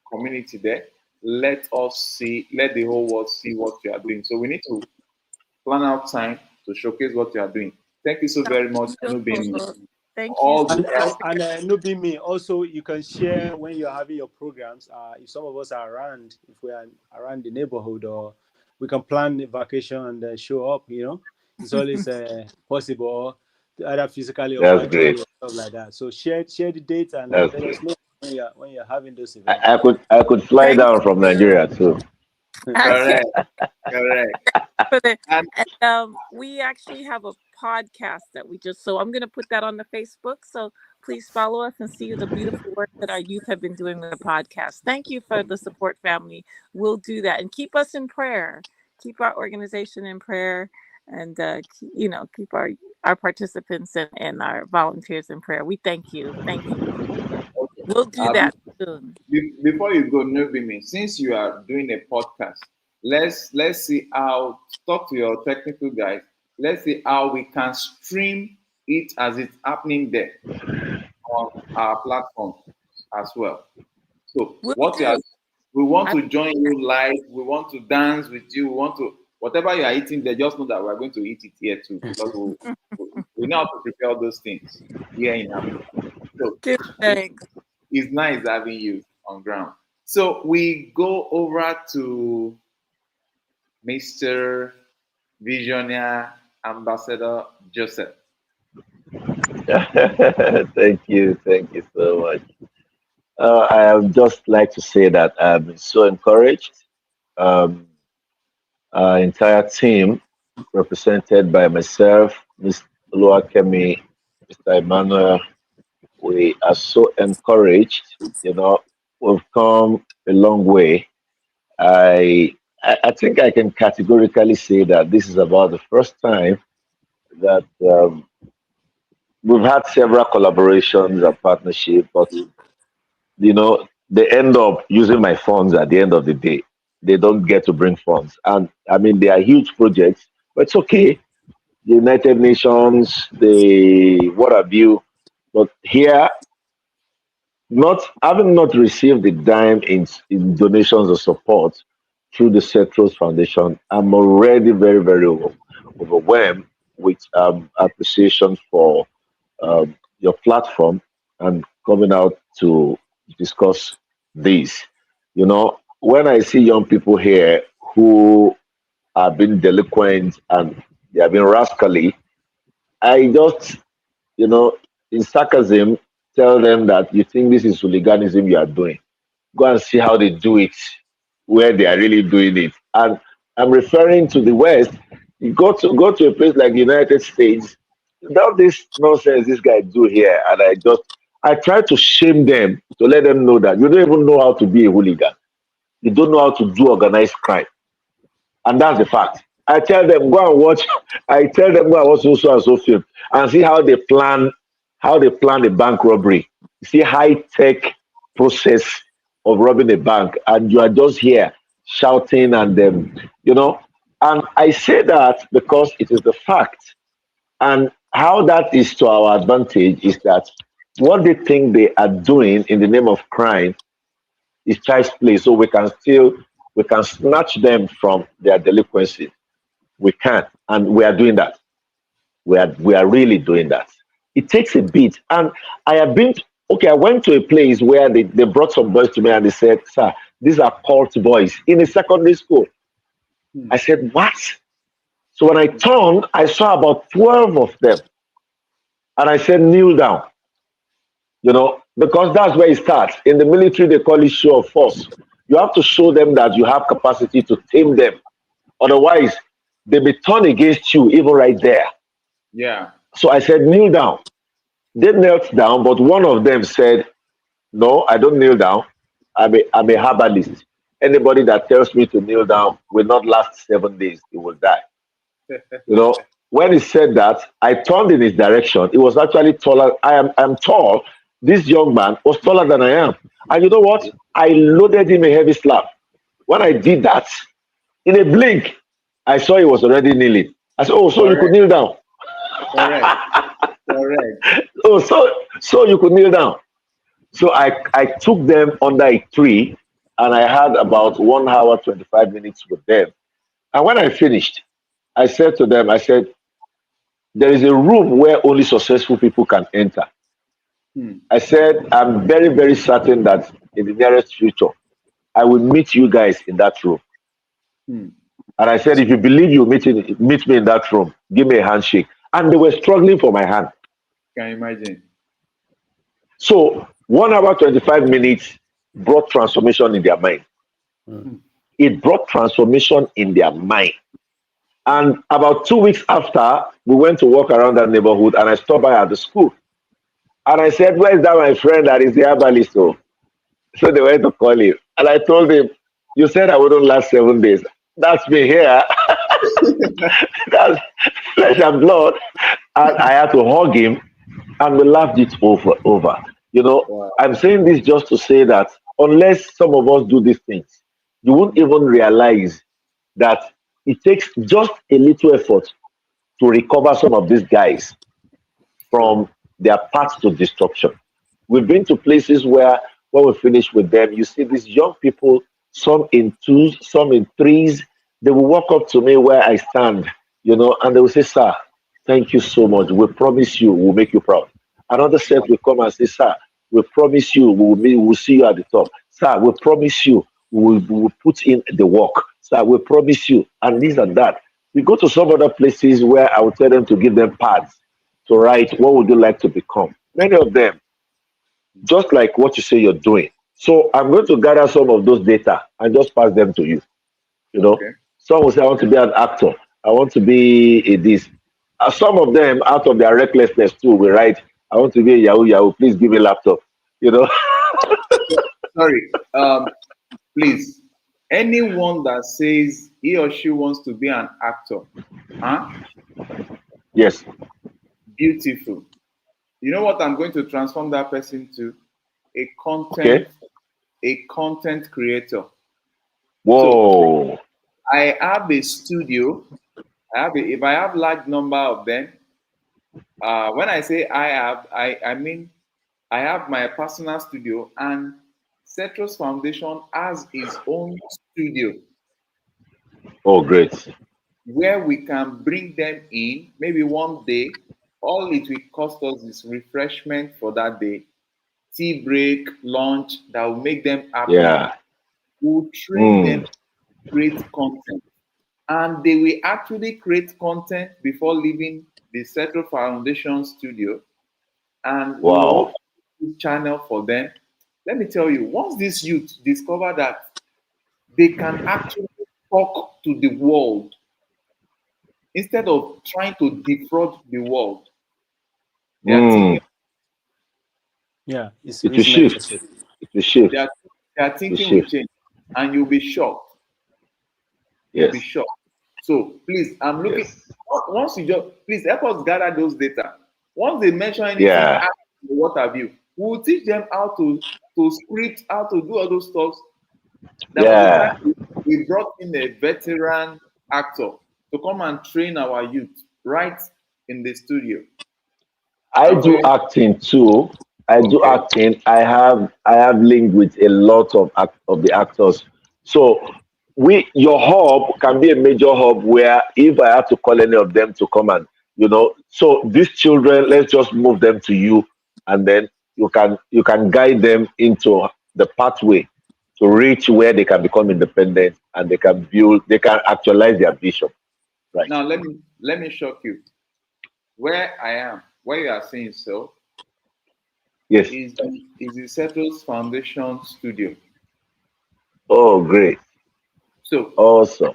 community there. Let us see, let the whole world see what you are doing. So we need to plan out time to showcase what you are doing. Thank you so very much, Nubin. Beautiful. Thank you All so the much. Nubi, me also, you can share when you're having your programs. If some of us are around, if we are around the neighborhood, or we can plan a vacation and show up. It's always possible, either physically or that's virtually great. or stuff like that. So share the dates and That's let great. us know when you're having those I, events. I could I could fly Thank down from you. Nigeria too. correct, correct. For the And and we actually have a podcast that we just, so I'm going to put that on the Facebook, so please follow us and see the beautiful work that our youth have been doing with the podcast. Thank you for the support, family. We'll do that, and keep us in prayer, keep our organization in prayer, and keep our participants and our volunteers in prayer. We thank you. okay, We'll do uh, that soon. before you go, Nubimi, since you are doing a podcast, let's see how, talk to your technical guys. Let's see how we can stream it as it's happening there on our platform as well. So We'll what you do. are, we want I, to join you live. We want to dance with you. We want to, whatever you are eating there, just know that we're going to eat it here too, because we know how to prepare all those things here in Africa. So give it, thanks. it's nice having you on ground. So we go over to Mr. Visionaire Ambassador Joseph. Thank you so much. I would just like to say that I've been so encouraged. Um, our entire team, represented by myself, Ms. Oluwakemi, Mr. Emmanuel, we are so encouraged. We've come a long way. I think I can categorically say that this is about the first time that we've had several collaborations and partnership, but they end up using my funds at the end of the day. They don't get to bring funds, and I mean they are huge projects, but it's okay. The United Nations, the what have you, but here, not having not received a dime in donations or support through the Cetros Foundation, I'm already very, very overwhelmed with appreciation for your platform and coming out to discuss this. When I see young people here who have been delinquent and they have been rascally, I just, you know, in sarcasm, tell them that you think this is hooliganism you are doing. Go and see how they do it, where they are really doing it. And I'm referring to the West. You go to a place like the United States, without this nonsense this guy do here, and I try to shame them to let them know that you don't even know how to be a hooligan. You don't know how to do organized crime, and that's the fact. I tell them go and watch. I tell them go and watch so and so film and see how they plan a bank robbery. See high tech process of robbing a bank, and you are just here shouting and And I say that because it is the fact, and how that is to our advantage is that what they think they are doing in the name of crime is child's play. So we can snatch them from their delinquency. We can, and we are doing that. We are really doing that. It takes a bit. And I have been, okay, I went to a place where they brought some boys to me and they said, sir, these are cult boys in a secondary school. I said, what? So when I turned, I saw about 12 of them. And I said, kneel down, because that's where it starts. In the military, they call it show of force. You have to show them that you have capacity to tame them. Otherwise, they may turn against you, even right there. Yeah. So I said, kneel down. They knelt down, but one of them said, no, I don't kneel down. I'm a herbalist. Anybody that tells me to kneel down will not last 7 days. He will die. When he said that, I turned in his direction. He was actually taller. I'm tall. This young man was taller than I am. And you know what? I loaded him a heavy slap. When I did that, in a blink, I saw he was already kneeling. I said, oh, so you could kneel down. Correct. Oh, so you could kneel down. So I took them under a tree and I had about 1 hour, 25 minutes with them. And when I finished, I said to them, I said, there is a room where only successful people can enter. I said, I'm very, very certain that in the nearest future, I will meet you guys in that room. And I said, if you believe you meet me in that room, give me a handshake. And they were struggling for my hand. Can you imagine? So 1 hour, 25 minutes brought transformation in their mind. It brought transformation in their mind. And about 2 weeks after, we went to walk around that neighborhood and I stopped by at the school. And I said, where is that my friend that is the herbalist? So they went to call him. And I told him, you said I wouldn't last 7 days. That's me here. That's flesh and blood. And I had to hug him and we laughed it over. Wow. I'm saying this just to say that unless some of us do these things, you won't even realize that it takes just a little effort to recover some of these guys from their path to destruction. We've been to places where when we finish with them, you see these young people, some in twos, some in threes, they will walk up to me where I stand, and they will say, sir, thank you so much. We promise you we'll make you proud. Another set will come and say, sir, we promise you we'll see you at the top. Sir, we promise you we'll put in the work. Sir, we promise you, and this and that. We go to some other places where I will tell them to give them pads to write, what would you like to become? Many of them, just like what you say you're doing. So I'm going to gather some of those data and just pass them to you. Okay. Some will say, I want to be an actor. I want to be a this. Some of them, out of their recklessness too, will write, I want to be a Yahoo. Please give me a laptop. Sorry. Please. Anyone that says he or she wants to be an actor, Yes. Beautiful. You know what I'm going to transform that person to? A content creator. Whoa. So I have a studio. If I have large number of them, when I say I mean I have my personal studio, and Cetros Foundation has its own studio. Oh, great. Where we can bring them in, maybe one day. All it will cost us is refreshment for that day, tea break, lunch that will make them happy. Yeah. We'll train them to create content. And they will actually create content before leaving the Cetro Foundation studio. And wow. We'll channel for them. Let me tell you, once these youth discover that they can actually talk to the world instead of trying to defraud the world, they are thinking, it will shift. It will shift. They are thinking will change, and you'll be shocked. Yes. You'll be shocked. So please, I'm looking. Yes. Once you just please help us gather those data. Once they mention anything, what have you, we'll teach them how to script, how to do all those stuff. We brought in a veteran actor to come and train our youth right in the studio. I do acting too. I do acting. I have linked with a lot of the actors. So your hub can be a major hub where if I have to call any of them to come and So these children, let's just move them to you, and then you can guide them into the pathway to reach where they can become independent and they can actualize their vision. Right. Now let me shock you. Where I am, where you are seeing so, Yes. is the Settles Foundation studio. Oh, great. So Awesome.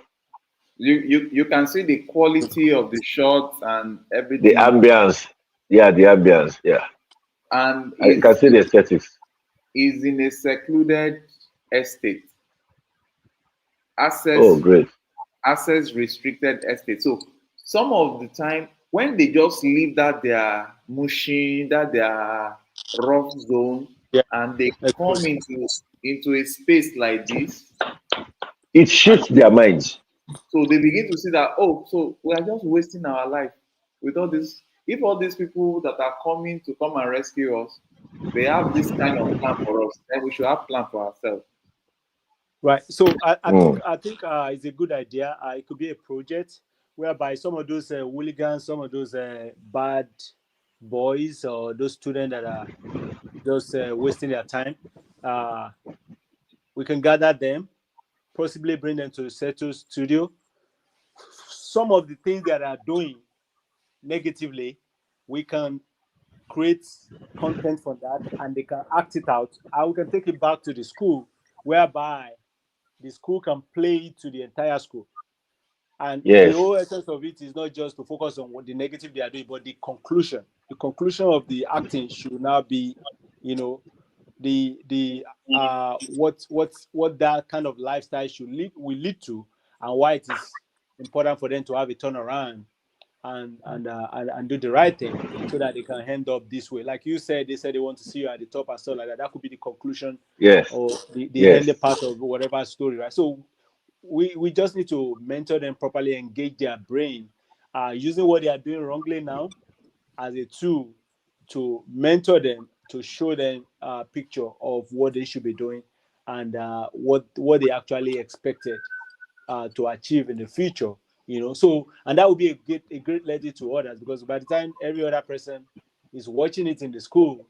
you can see the quality of the shots and The everything, ambience. Yeah, the ambience. Yeah. and I can see the aesthetics. is in a secluded estate, Oh, access great. access restricted estate. So some of the time when they just leave that their machine, that their rough zone, Yeah, and they that's true. come into a space like this, It and shifts their minds. so they begin to see that, oh, so we are just wasting our life with all this. If all these people that are coming to come and rescue us, they have this kind of plan for us, then we should have plan for ourselves. Right. So I think Mm. it's a good idea. It could be a project whereby some of those hooligans, some of those bad boys, or those students that are just wasting their time, uh, we can gather them, possibly bring them to the Settle studio. Some of the things that are doing negatively, we can create content from that, and they can act it out. And we can take it back to the school, whereby the school can play it to the entire school. And the Yes, whole essence of it is not just to focus on what the negative they are doing, but the conclusion. The conclusion of the acting should now be, you know, the what that kind of lifestyle should lead will lead to, and why it is important for them to have a turnaround and do the right thing so that they can end up this way. Like you said, they said they want to see you at the top and stuff like that. That could be the conclusion yes, or the yes. ending part of whatever story, right? So we just need to mentor them properly, engage their brain, using what they are doing wrongly now as a tool to mentor them, to show them a picture of what they should be doing and what they actually expected to achieve in the future. So and that would be a great lesson to others, because by the time every other person is watching it in the school,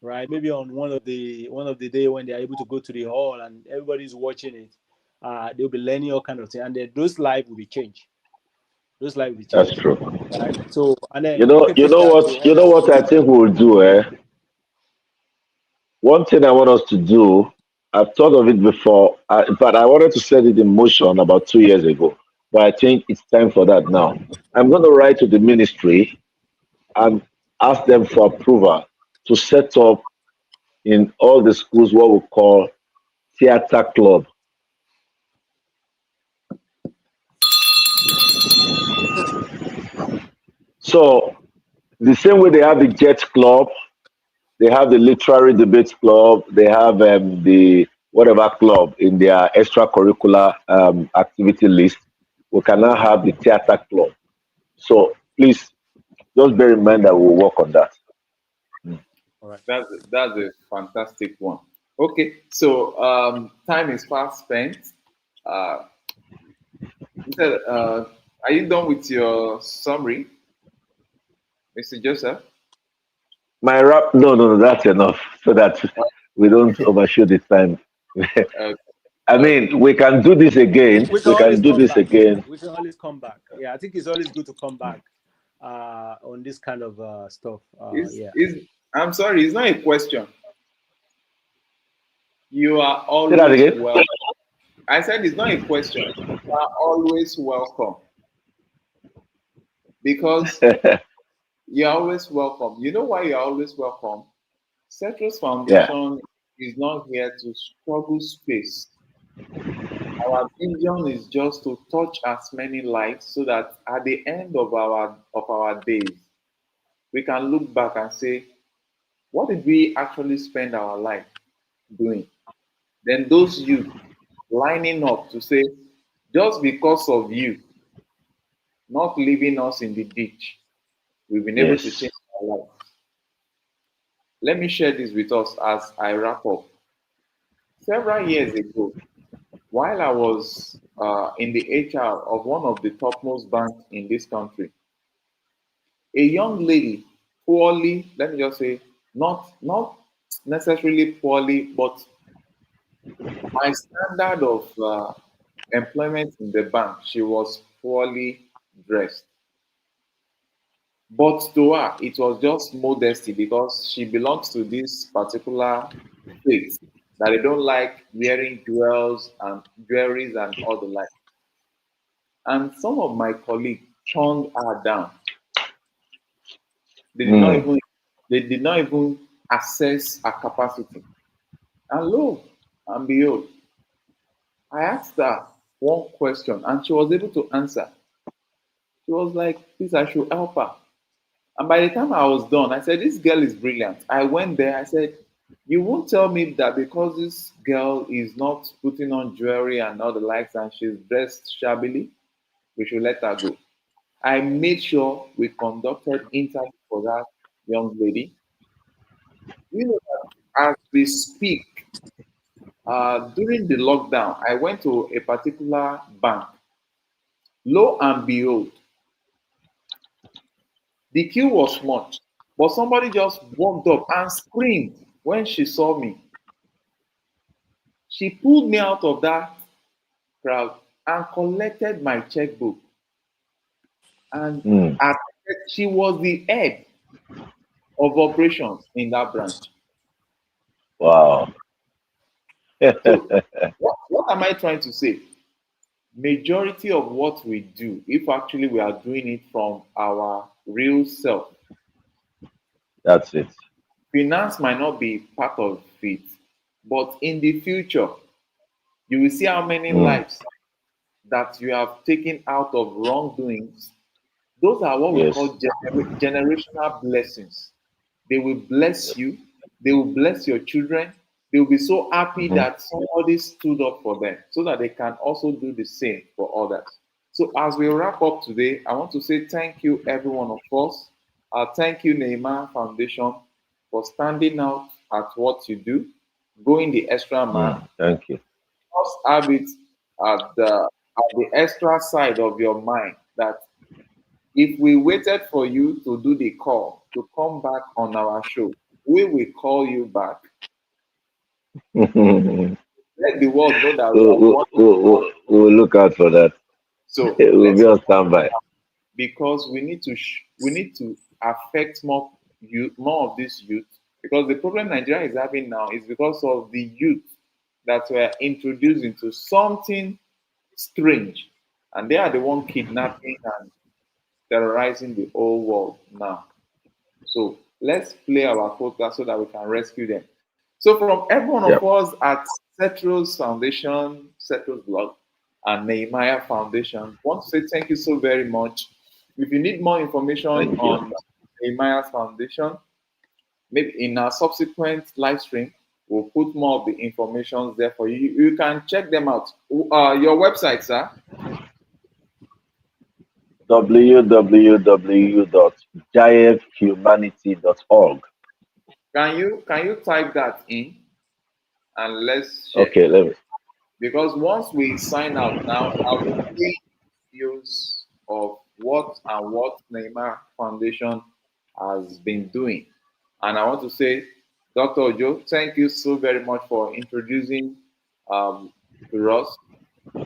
right? Maybe on one of the day when they are able to go to the hall and everybody's watching it, they'll be learning all kind of things, and then those lives will be changed. Those lives will be That's changed, true. right? So and You then we know, can you take know that to what, you know other what I schools. think we'll do, eh? One thing I want us to do, I've thought of it before, but I wanted to set it in motion about 2 years ago. But I think it's time for that now. I'm going to write to the ministry and ask them for approval to set up in all the schools what we call theater club. So the same way they have the Jet Club, they have the Literary Debates Club, they have the whatever club in their extracurricular activity list. We can now have the theater club. So please just bear in mind that we'll work on that. All right. That's a fantastic one. Okay, so time is fast spent. Uh, are you done with your summary, Mr. Joseph? My rap, no, no, no, that's enough so that we don't overshoot the time. Uh, I okay. mean, we can do this again. We can We can always do come this back. again. We can always come back. Yeah, I think it's always good to come back on this kind of stuff. Yeah. I'm sorry, it's not a question. You are Say that always again. welcome. I said it's not a question. You are always welcome because you're always welcome. You know why you're always welcome? Central's Yeah. Foundation is not here to struggle space. Our vision is just to touch as many lives so that at the end of our days, we can look back and say, what did we actually spend our life doing? Then those youth lining up to say, just because of you not leaving us in the ditch, we've been able to Yes. change our life. Let me share this with us as I wrap up. Several years ago, while I was in the HR of one of the topmost banks in this country, A young lady, poorly, let me just say, not necessarily poorly, but my standard of employment in the bank, she was poorly dressed. But to her, it was just modesty because she belongs to this particular faith that they don't like wearing jewelries and all the like. And some of my colleagues turned her down. They did not Mm. even they did not even assess her capacity. And lo and behold, I asked her one question and she was able to answer. She was like, please, I should help her. And by the time I was done, I said, this girl is brilliant. I went there, I said, you won't tell me that because this girl is not putting on jewelry and all the likes and she's dressed shabbily, we should let her go. I made sure we conducted interview for that young lady. You know, as we speak, during the lockdown, I went to a particular bank. Lo and behold, the queue was much, but somebody just walked up and screamed when she saw me. She pulled me out of that crowd and collected my checkbook. And Mm. at, she was the head of operations in that branch. Wow. So, what am I trying to say? Majority of what we do, if actually we are doing it from our real self, That's it. finance might not be part of it, but in the future, you will see how many Mm. lives that you have taken out of wrongdoings. Those are what we Yes. call generational blessings. They will bless you, they will bless your children. They will be so happy Hmm. that somebody stood up for them so that they can also do the same for others. So, as we wrap up today, I want to say thank you, every one of us. Thank you, Neymar Foundation, for standing out at what you do, going the extra mile. Mm. Thank you. Just have it at the extra side of your mind that if we waited for you to do the call to come back on our show, we will call you back. we'll, Let the world know that we we'll, are one. we'll look out for that. So We'll let's be on standby. because we need to affect more of this youth because the problem Nigeria is having now is because of the youth that were introduced into something strange, and they are the one kidnapping and terrorizing the whole world now. So let's play our quota so that we can rescue them. So from every one of Yep. us at Setros Foundation, Setros Blog, and Nehemiah Foundation, want to say thank you so very much. If you need more information Thank you. on Nehemiah Foundation, maybe in our subsequent live stream, we'll put more of the information there for you. You can check them out. Your website, sir. www.gianthumanity.org. Can you type that in and let's check? Okay, let me. Because once we sign out now, I'll be playing videos of what Neymar Foundation has been doing. And I want to say, Dr. Ojo, thank you so very much for introducing um, to us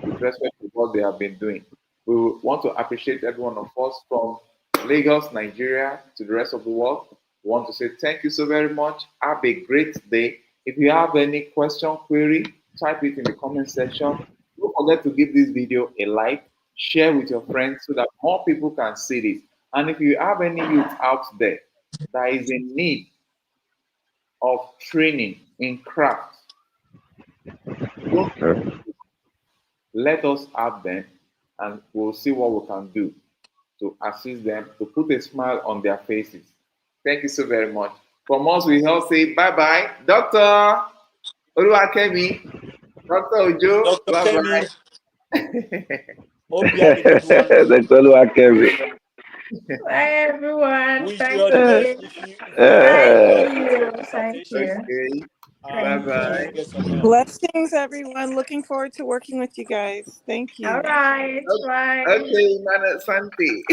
with respect to what they have been doing. We want to appreciate every one of us from Lagos, Nigeria, to the rest of the world. We want to say thank you so very much. Have a great day. If you have any question, query, type it in the comment section. Don't forget to give this video a like, share with your friends so that more people can see this. And if you have any youth out there that is in need of training in craft, don't Okay. let us have them and we'll see what we can do to assist them to put a smile on their faces. Thank you so very much. From us, we all say bye bye. Dr. Oluwakemi, Dr. Ojo, Dr. bye Kemi, bye. hope you have a good one. Thank you, Akemi. Bye, everyone. Wish you Thank all the Uh, best. you. If you have any Thank uh, you. Thank consultations, you. Okay, bye Thank please you. bye. get some help. Blessings, everyone. Looking forward to working with you guys. Thank All you. right. Bye. Okay, Mana Santi.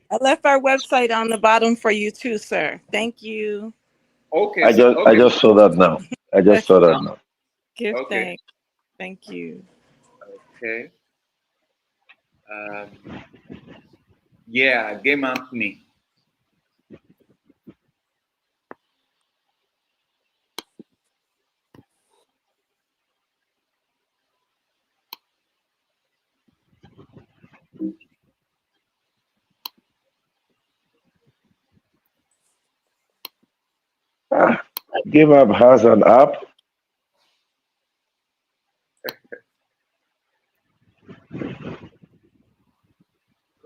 I left our website on the bottom for you too, sir. Thank you. Okay, I so just I okay, just saw that now. I just saw that now. Give okay, thanks. Thank you. okay. Yeah, Game Anthony. Ah, Game Up has an app.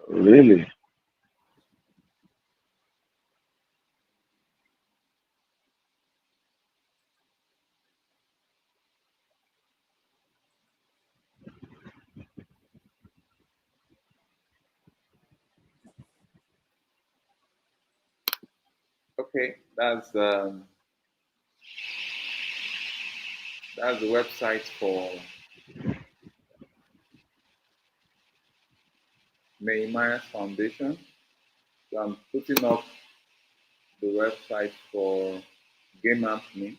Really? Okay, that's the website for Nehemiah's Foundation. So I'm putting up the website for Game Anthony.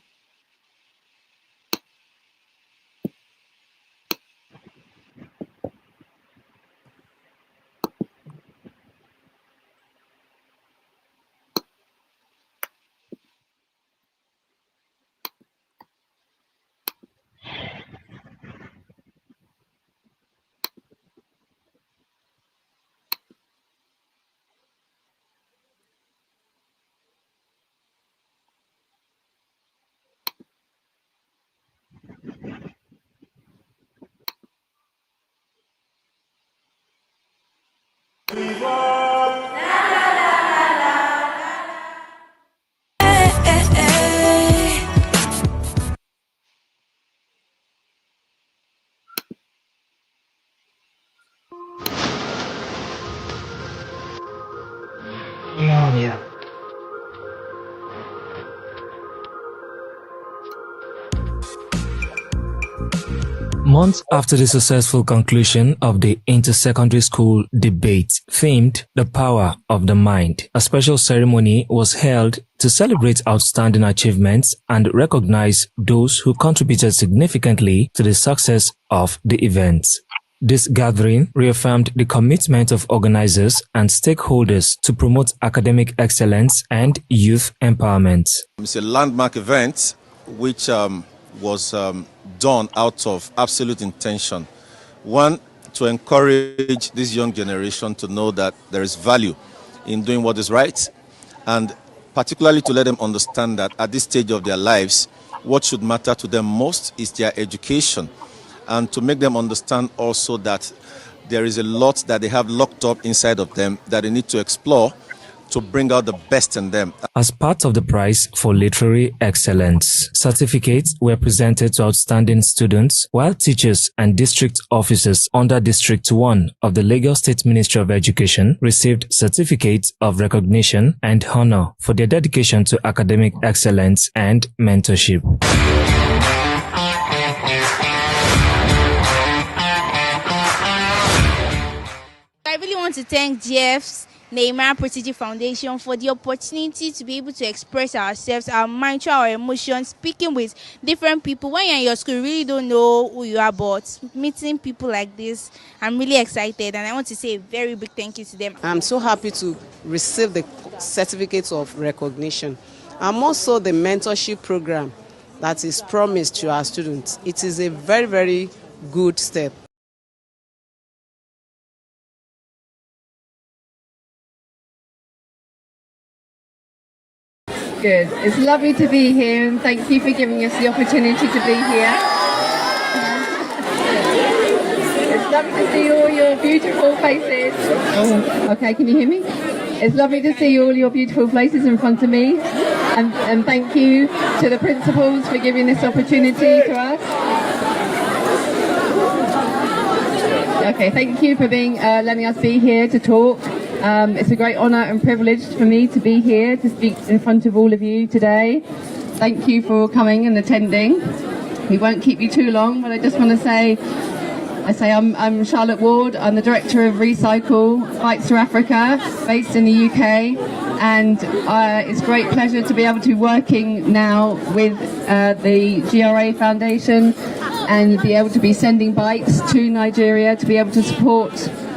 Yeah. Months after the successful conclusion of the inter-secondary school debate themed The Power of the Mind, a special ceremony was held to celebrate outstanding achievements and recognize those who contributed significantly to the success of the event. This gathering reaffirmed the commitment of organizers and stakeholders to promote academic excellence and youth empowerment. It's a landmark event which was done out of absolute intention. One, to encourage this young generation to know that there is value in doing what is right, and particularly to let them understand that at this stage of their lives, what should matter to them most is their education, and to make them understand also that there is a lot that they have locked up inside of them that they need to explore to bring out the best in them. As part of the prize for literary excellence, certificates were presented to outstanding students, while teachers and district officers under District 1 of the Lagos State Ministry of Education received certificates of recognition and honor for their dedication to academic excellence and mentorship. I really want to thank GF's Nehemiah Protege Foundation for the opportunity to be able to express ourselves, our mind, our emotions, speaking with different people. When you're in your school, you really don't know who you are, but meeting people like this, I'm really excited, and I want to say a very big thank you to them. I'm so happy to receive the certificates of recognition. I'm also the mentorship program that is promised to our students. It is a very, very good step. Good. It's lovely to be here, and thank you for giving us the opportunity to be here. It's lovely to see all your beautiful faces. Oh, okay, can you hear me? It's lovely to see all your beautiful faces in front of me. And thank you to the principals for giving this opportunity to us. Okay, thank you for letting us be here to talk. It's a great honour and privilege for me to be here to speak in front of all of you today. Thank you for coming and attending. We won't keep you too long, but I just want to say, I'm Charlotte Ward. I'm the director of Recycle Bikes for Africa, based in the UK, and it's a great pleasure to be able to be working now with the GRA Foundation and be able to be sending bikes to Nigeria to be able to support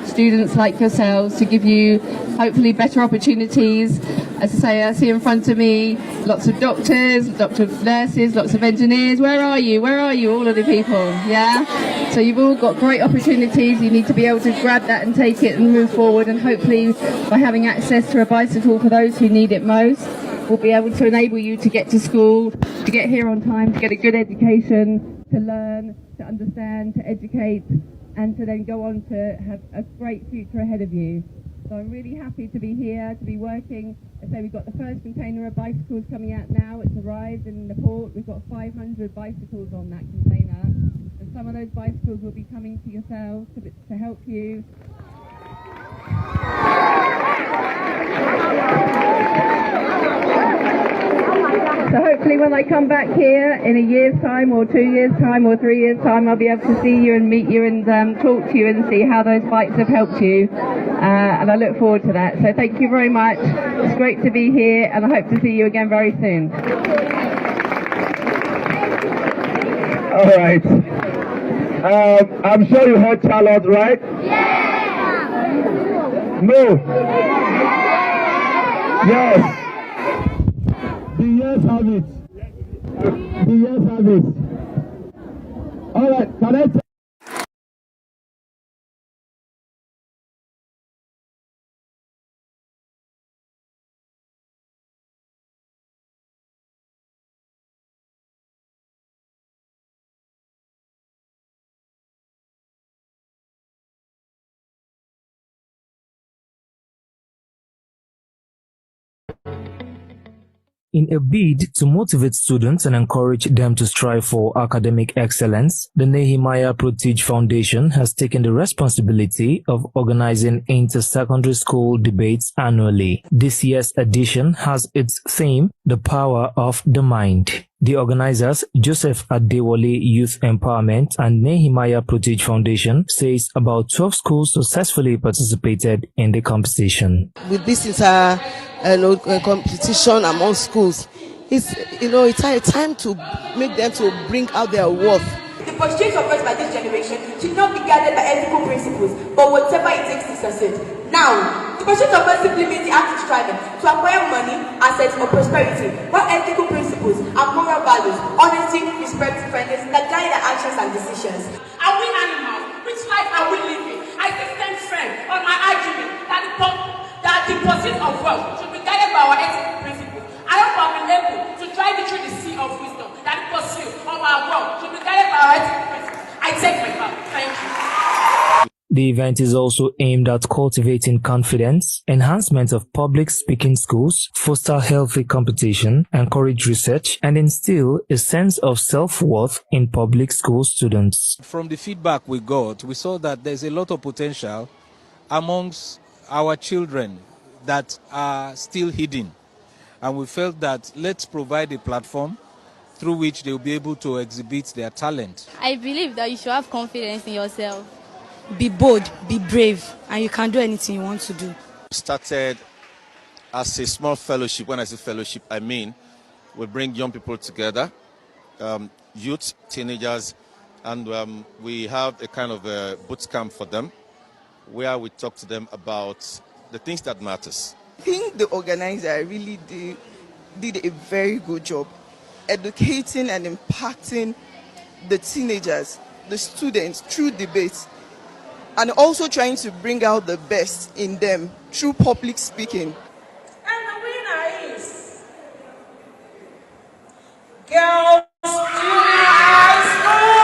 students like yourselves, to give you hopefully better opportunities. As I say, I see in front of me lots of doctors, lots of nurses, lots of engineers. Where are you? Where are you, all of the people? Yeah? So you've all got great opportunities. You need to be able to grab that and take it and move forward, and hopefully by having access to a bicycle for those who need it most, we'll be able to enable you to get to school, to get here on time, to get a good education, to learn, to understand, to educate, and to then go on to have a great future ahead of you. So I'm really happy to be here, to be working. I say we've got the first container of bicycles coming out now. It's arrived in the port. We've got 500 bicycles on that container. And some of those bicycles will be coming to yourselves to help you. So hopefully when I come back here in a year's time or 2 years' time or 3 years' time, I'll be able to see you and meet you and talk to you and see how those bikes have helped you. And I look forward to that. So thank you very much. It's great to be here, and I hope to see you again very soon. All right. I'm sure you heard Charlotte, right? Yeah! No! Yes! The yes have it. The yes have it. All right, can I In a bid to motivate students and encourage them to strive for academic excellence, the Nehemiah Protege Foundation has taken the responsibility of organizing inter-secondary school debates annually. This year's edition has its theme, The Power of the Mind. The organizers, Joseph Adewale Youth Empowerment and Nehemiah Protege Foundation, says about 12 schools successfully participated in the competition. With this competition among schools, it's a time to make them to bring out their worth. The pursuit of us by this generation should not be guided by ethical principles, but whatever it takes to succeed. Now, the pursuit of us simply means the act of striving to acquire money, assets, or prosperity, while ethical principles and moral values, honesty, respect, fairness, that guide our actions and decisions. Are we animals? Which life are we living? I still stand firm on my argument that the pursuit of wealth should be guided by our ethical principles. I hope I've been able to drive it through the sea of wisdom, that the pursuit of our wealth should be guided by our ethical principles. I take my vow. Thank you. The event is also aimed at cultivating confidence, enhancement of public speaking skills, foster healthy competition, encourage research, and instill a sense of self-worth in public school students. From the feedback we got, we saw that there's a lot of potential amongst our children that are still hidden. And we felt that let's provide a platform through which they'll be able to exhibit their talent. I believe that you should have confidence in yourself. Be bold, be brave, and you can do anything you want to do. Started as a small fellowship. When I say fellowship, I mean we bring young people together, youth, teenagers, and we have a kind of a boot camp for them where we talk to them about the things that matters. I think the organizer really did a very good job educating and impacting the teenagers, the students through debates, and also trying to bring out the best in them through public speaking. And the winner is Girls Junior High School!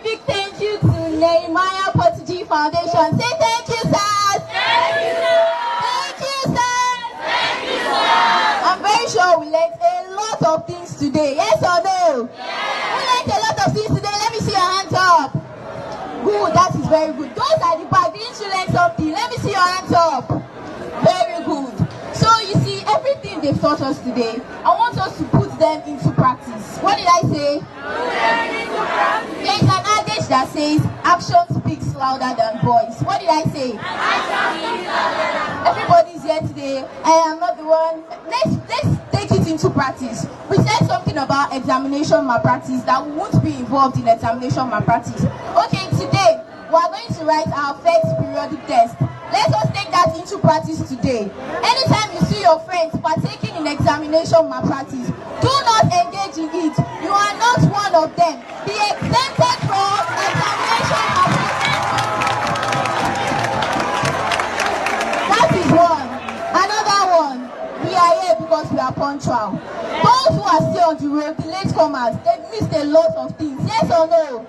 big thank you to Nehemiah Potigi Foundation. Say thank you, sir. Thank you, sir. Thank you, sir. Thank you, sir. I'm very sure we learned a lot of things today. Yes or no? Yes. We learned a lot of things today. Let me see your hands up. Good, that is very good. Those at the back, didn't you learn something? Let me see your hands up. Very good. So you see, everything they've taught us today, I want us to put them into practice. What did I say? There's an adage that says, action speaks louder than voice. What did I say? Everybody's here today. I am not the one. Let's take it into practice. We said something about examination malpractice, that we won't be involved in examination malpractice. Okay, today we are going to write our first periodic test. Let us take that into practice today. Anytime you see your friends partaking in examination malpractice, do not engage in it. You are not one of them. Be exempted from examination malpractice. That is one. Another one. We are here because we are punctual. Those who are still on the road, the latecomers, they've missed a lot of things. Yes or no?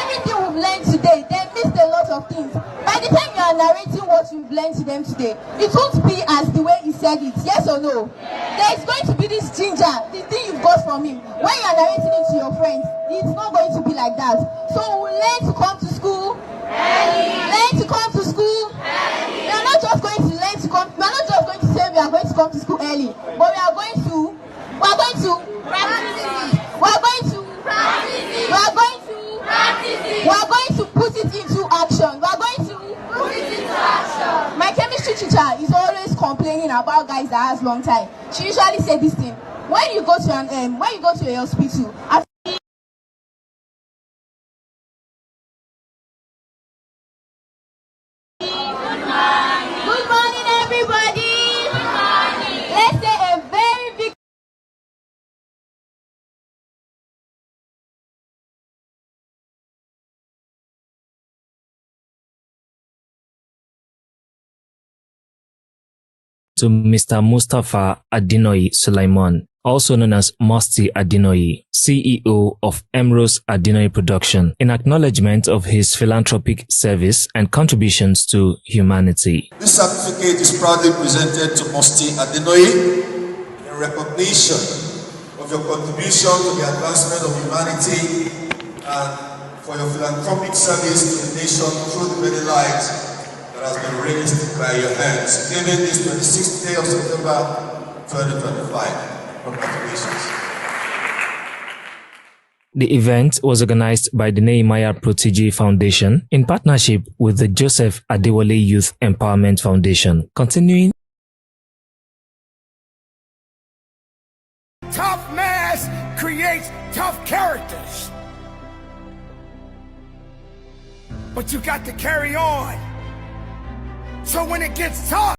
Everything we've learned today, they've missed a lot of things. By the time you are narrating what you've learned to them today, it won't be as the way he said it. Yes or no? There is going to be this ginger, the thing you've got from him. When you are narrating it to your friends, it's not going to be like that. So we learn to come to school. Learn to come to school. We are not just going to learn to come. We are not just going to say we are going to come to school early, but we are going to practice it. We are going to practice it. We are going to practice it. We are going to put it into action. We are going to put it into action. My chemistry teacher is always complaining about guys that has long time. She usually say this thing. When you go to a hospital, good morning, everybody. Good morning. Let's say a very big to Mr. Mustafa Adinoyi Sulaiman, also known as Musti Adinoyi, CEO of Emrose Adinoyi Production, in acknowledgement of his philanthropic service and contributions to humanity. This certificate is proudly presented to Musti Adinoyi in recognition of your contribution to the advancement of humanity and for your philanthropic service to the nation through the many lives that has been raised by your hands. Given this 26th day of September 2025. Congratulations. The event was organized by the Nehemiah Protege Foundation in partnership with the Joseph Adewale Youth Empowerment Foundation. Continuing. Tough mass creates tough characters. But you got to carry on. So when it gets tough,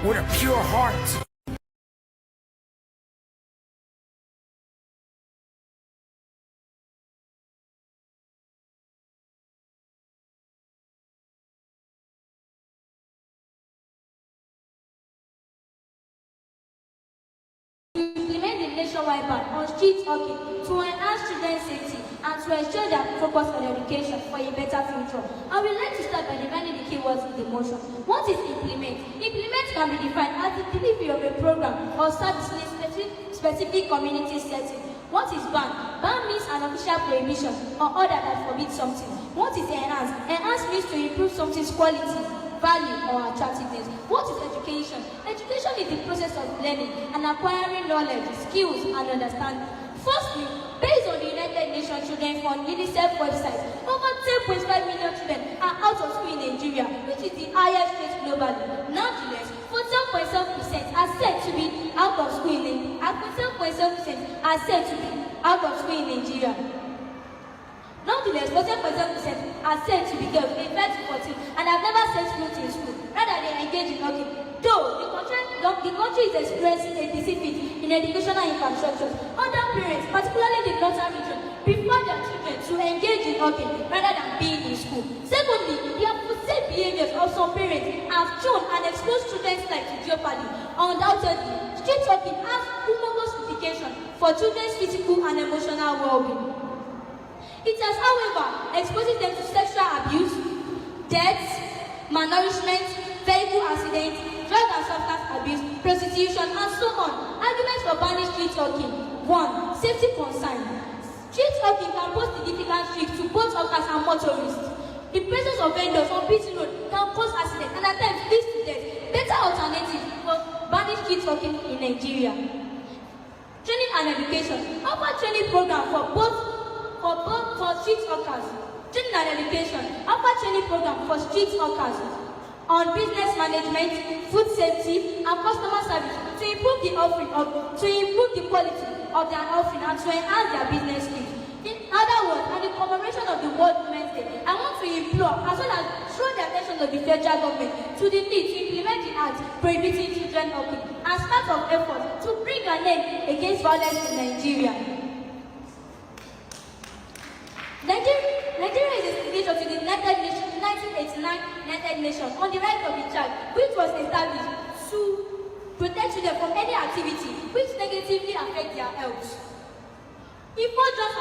with a pure heart. Implement the nationwide ban on street hockey to enhance children's safety and to ensure their focus on education for a better future. I would like to start by defining the keywords in the motion. What is implement? Implement can be defined as the delivery of a program or service in a specific community setting. What is ban? Ban means an official prohibition or order that forbids something. What is enhance? Enhance means to improve something's quality, value, or attractiveness. What is education? Education is the process of learning and acquiring knowledge, skills, and understanding Firstly, based on the United Nations Children Fund UNICEF website, over 10.5 million children are out of school in Nigeria, which is the highest rate globally. Nonetheless, 14.7% are said to be out of school in Nigeria. Nonetheless, 14.7% are said to be girls aged 5 to 14 and have never set foot in school. Rather, they engage in hockey. Though the country is experiencing a deficit in educational infrastructure, other parents, particularly the northern region, prefer their children to engage in hockey rather than being in school. Secondly, the opposite behaviors of some parents have shown and exposed children's life to jeopardy. Undoubtedly, street hockey has humongous implications for children's physical and emotional well-being. It has, however, exposed them to sexual abuse, deaths, malnourishment, vehicle accidents, drug and substance abuse, prostitution, and so on. Arguments for banning street hockey. 1. Safety concern. Street hockey can pose significant risks to both hawkers and motorists. The presence of vendors on busy road can cause accidents and at times lead to death. Better alternative for banning street hockey in Nigeria. Training and education. Offer training program for street hawkers. Training and education. Offer training program for street hawkers on business management, food safety, and customer service to improve the quality of their offering and to enhance their business skills. In other words, on the commemoration of the World Women's Day, I want to implore as well as draw the attention of the federal government to the need to implement the act prohibiting children hockey and start of efforts to bring an end against violence in Nigeria. Nigeria is a signatory to the 1989 United Nations on the right of the child, which was established to protect children from any activity which negatively affect their health. Importance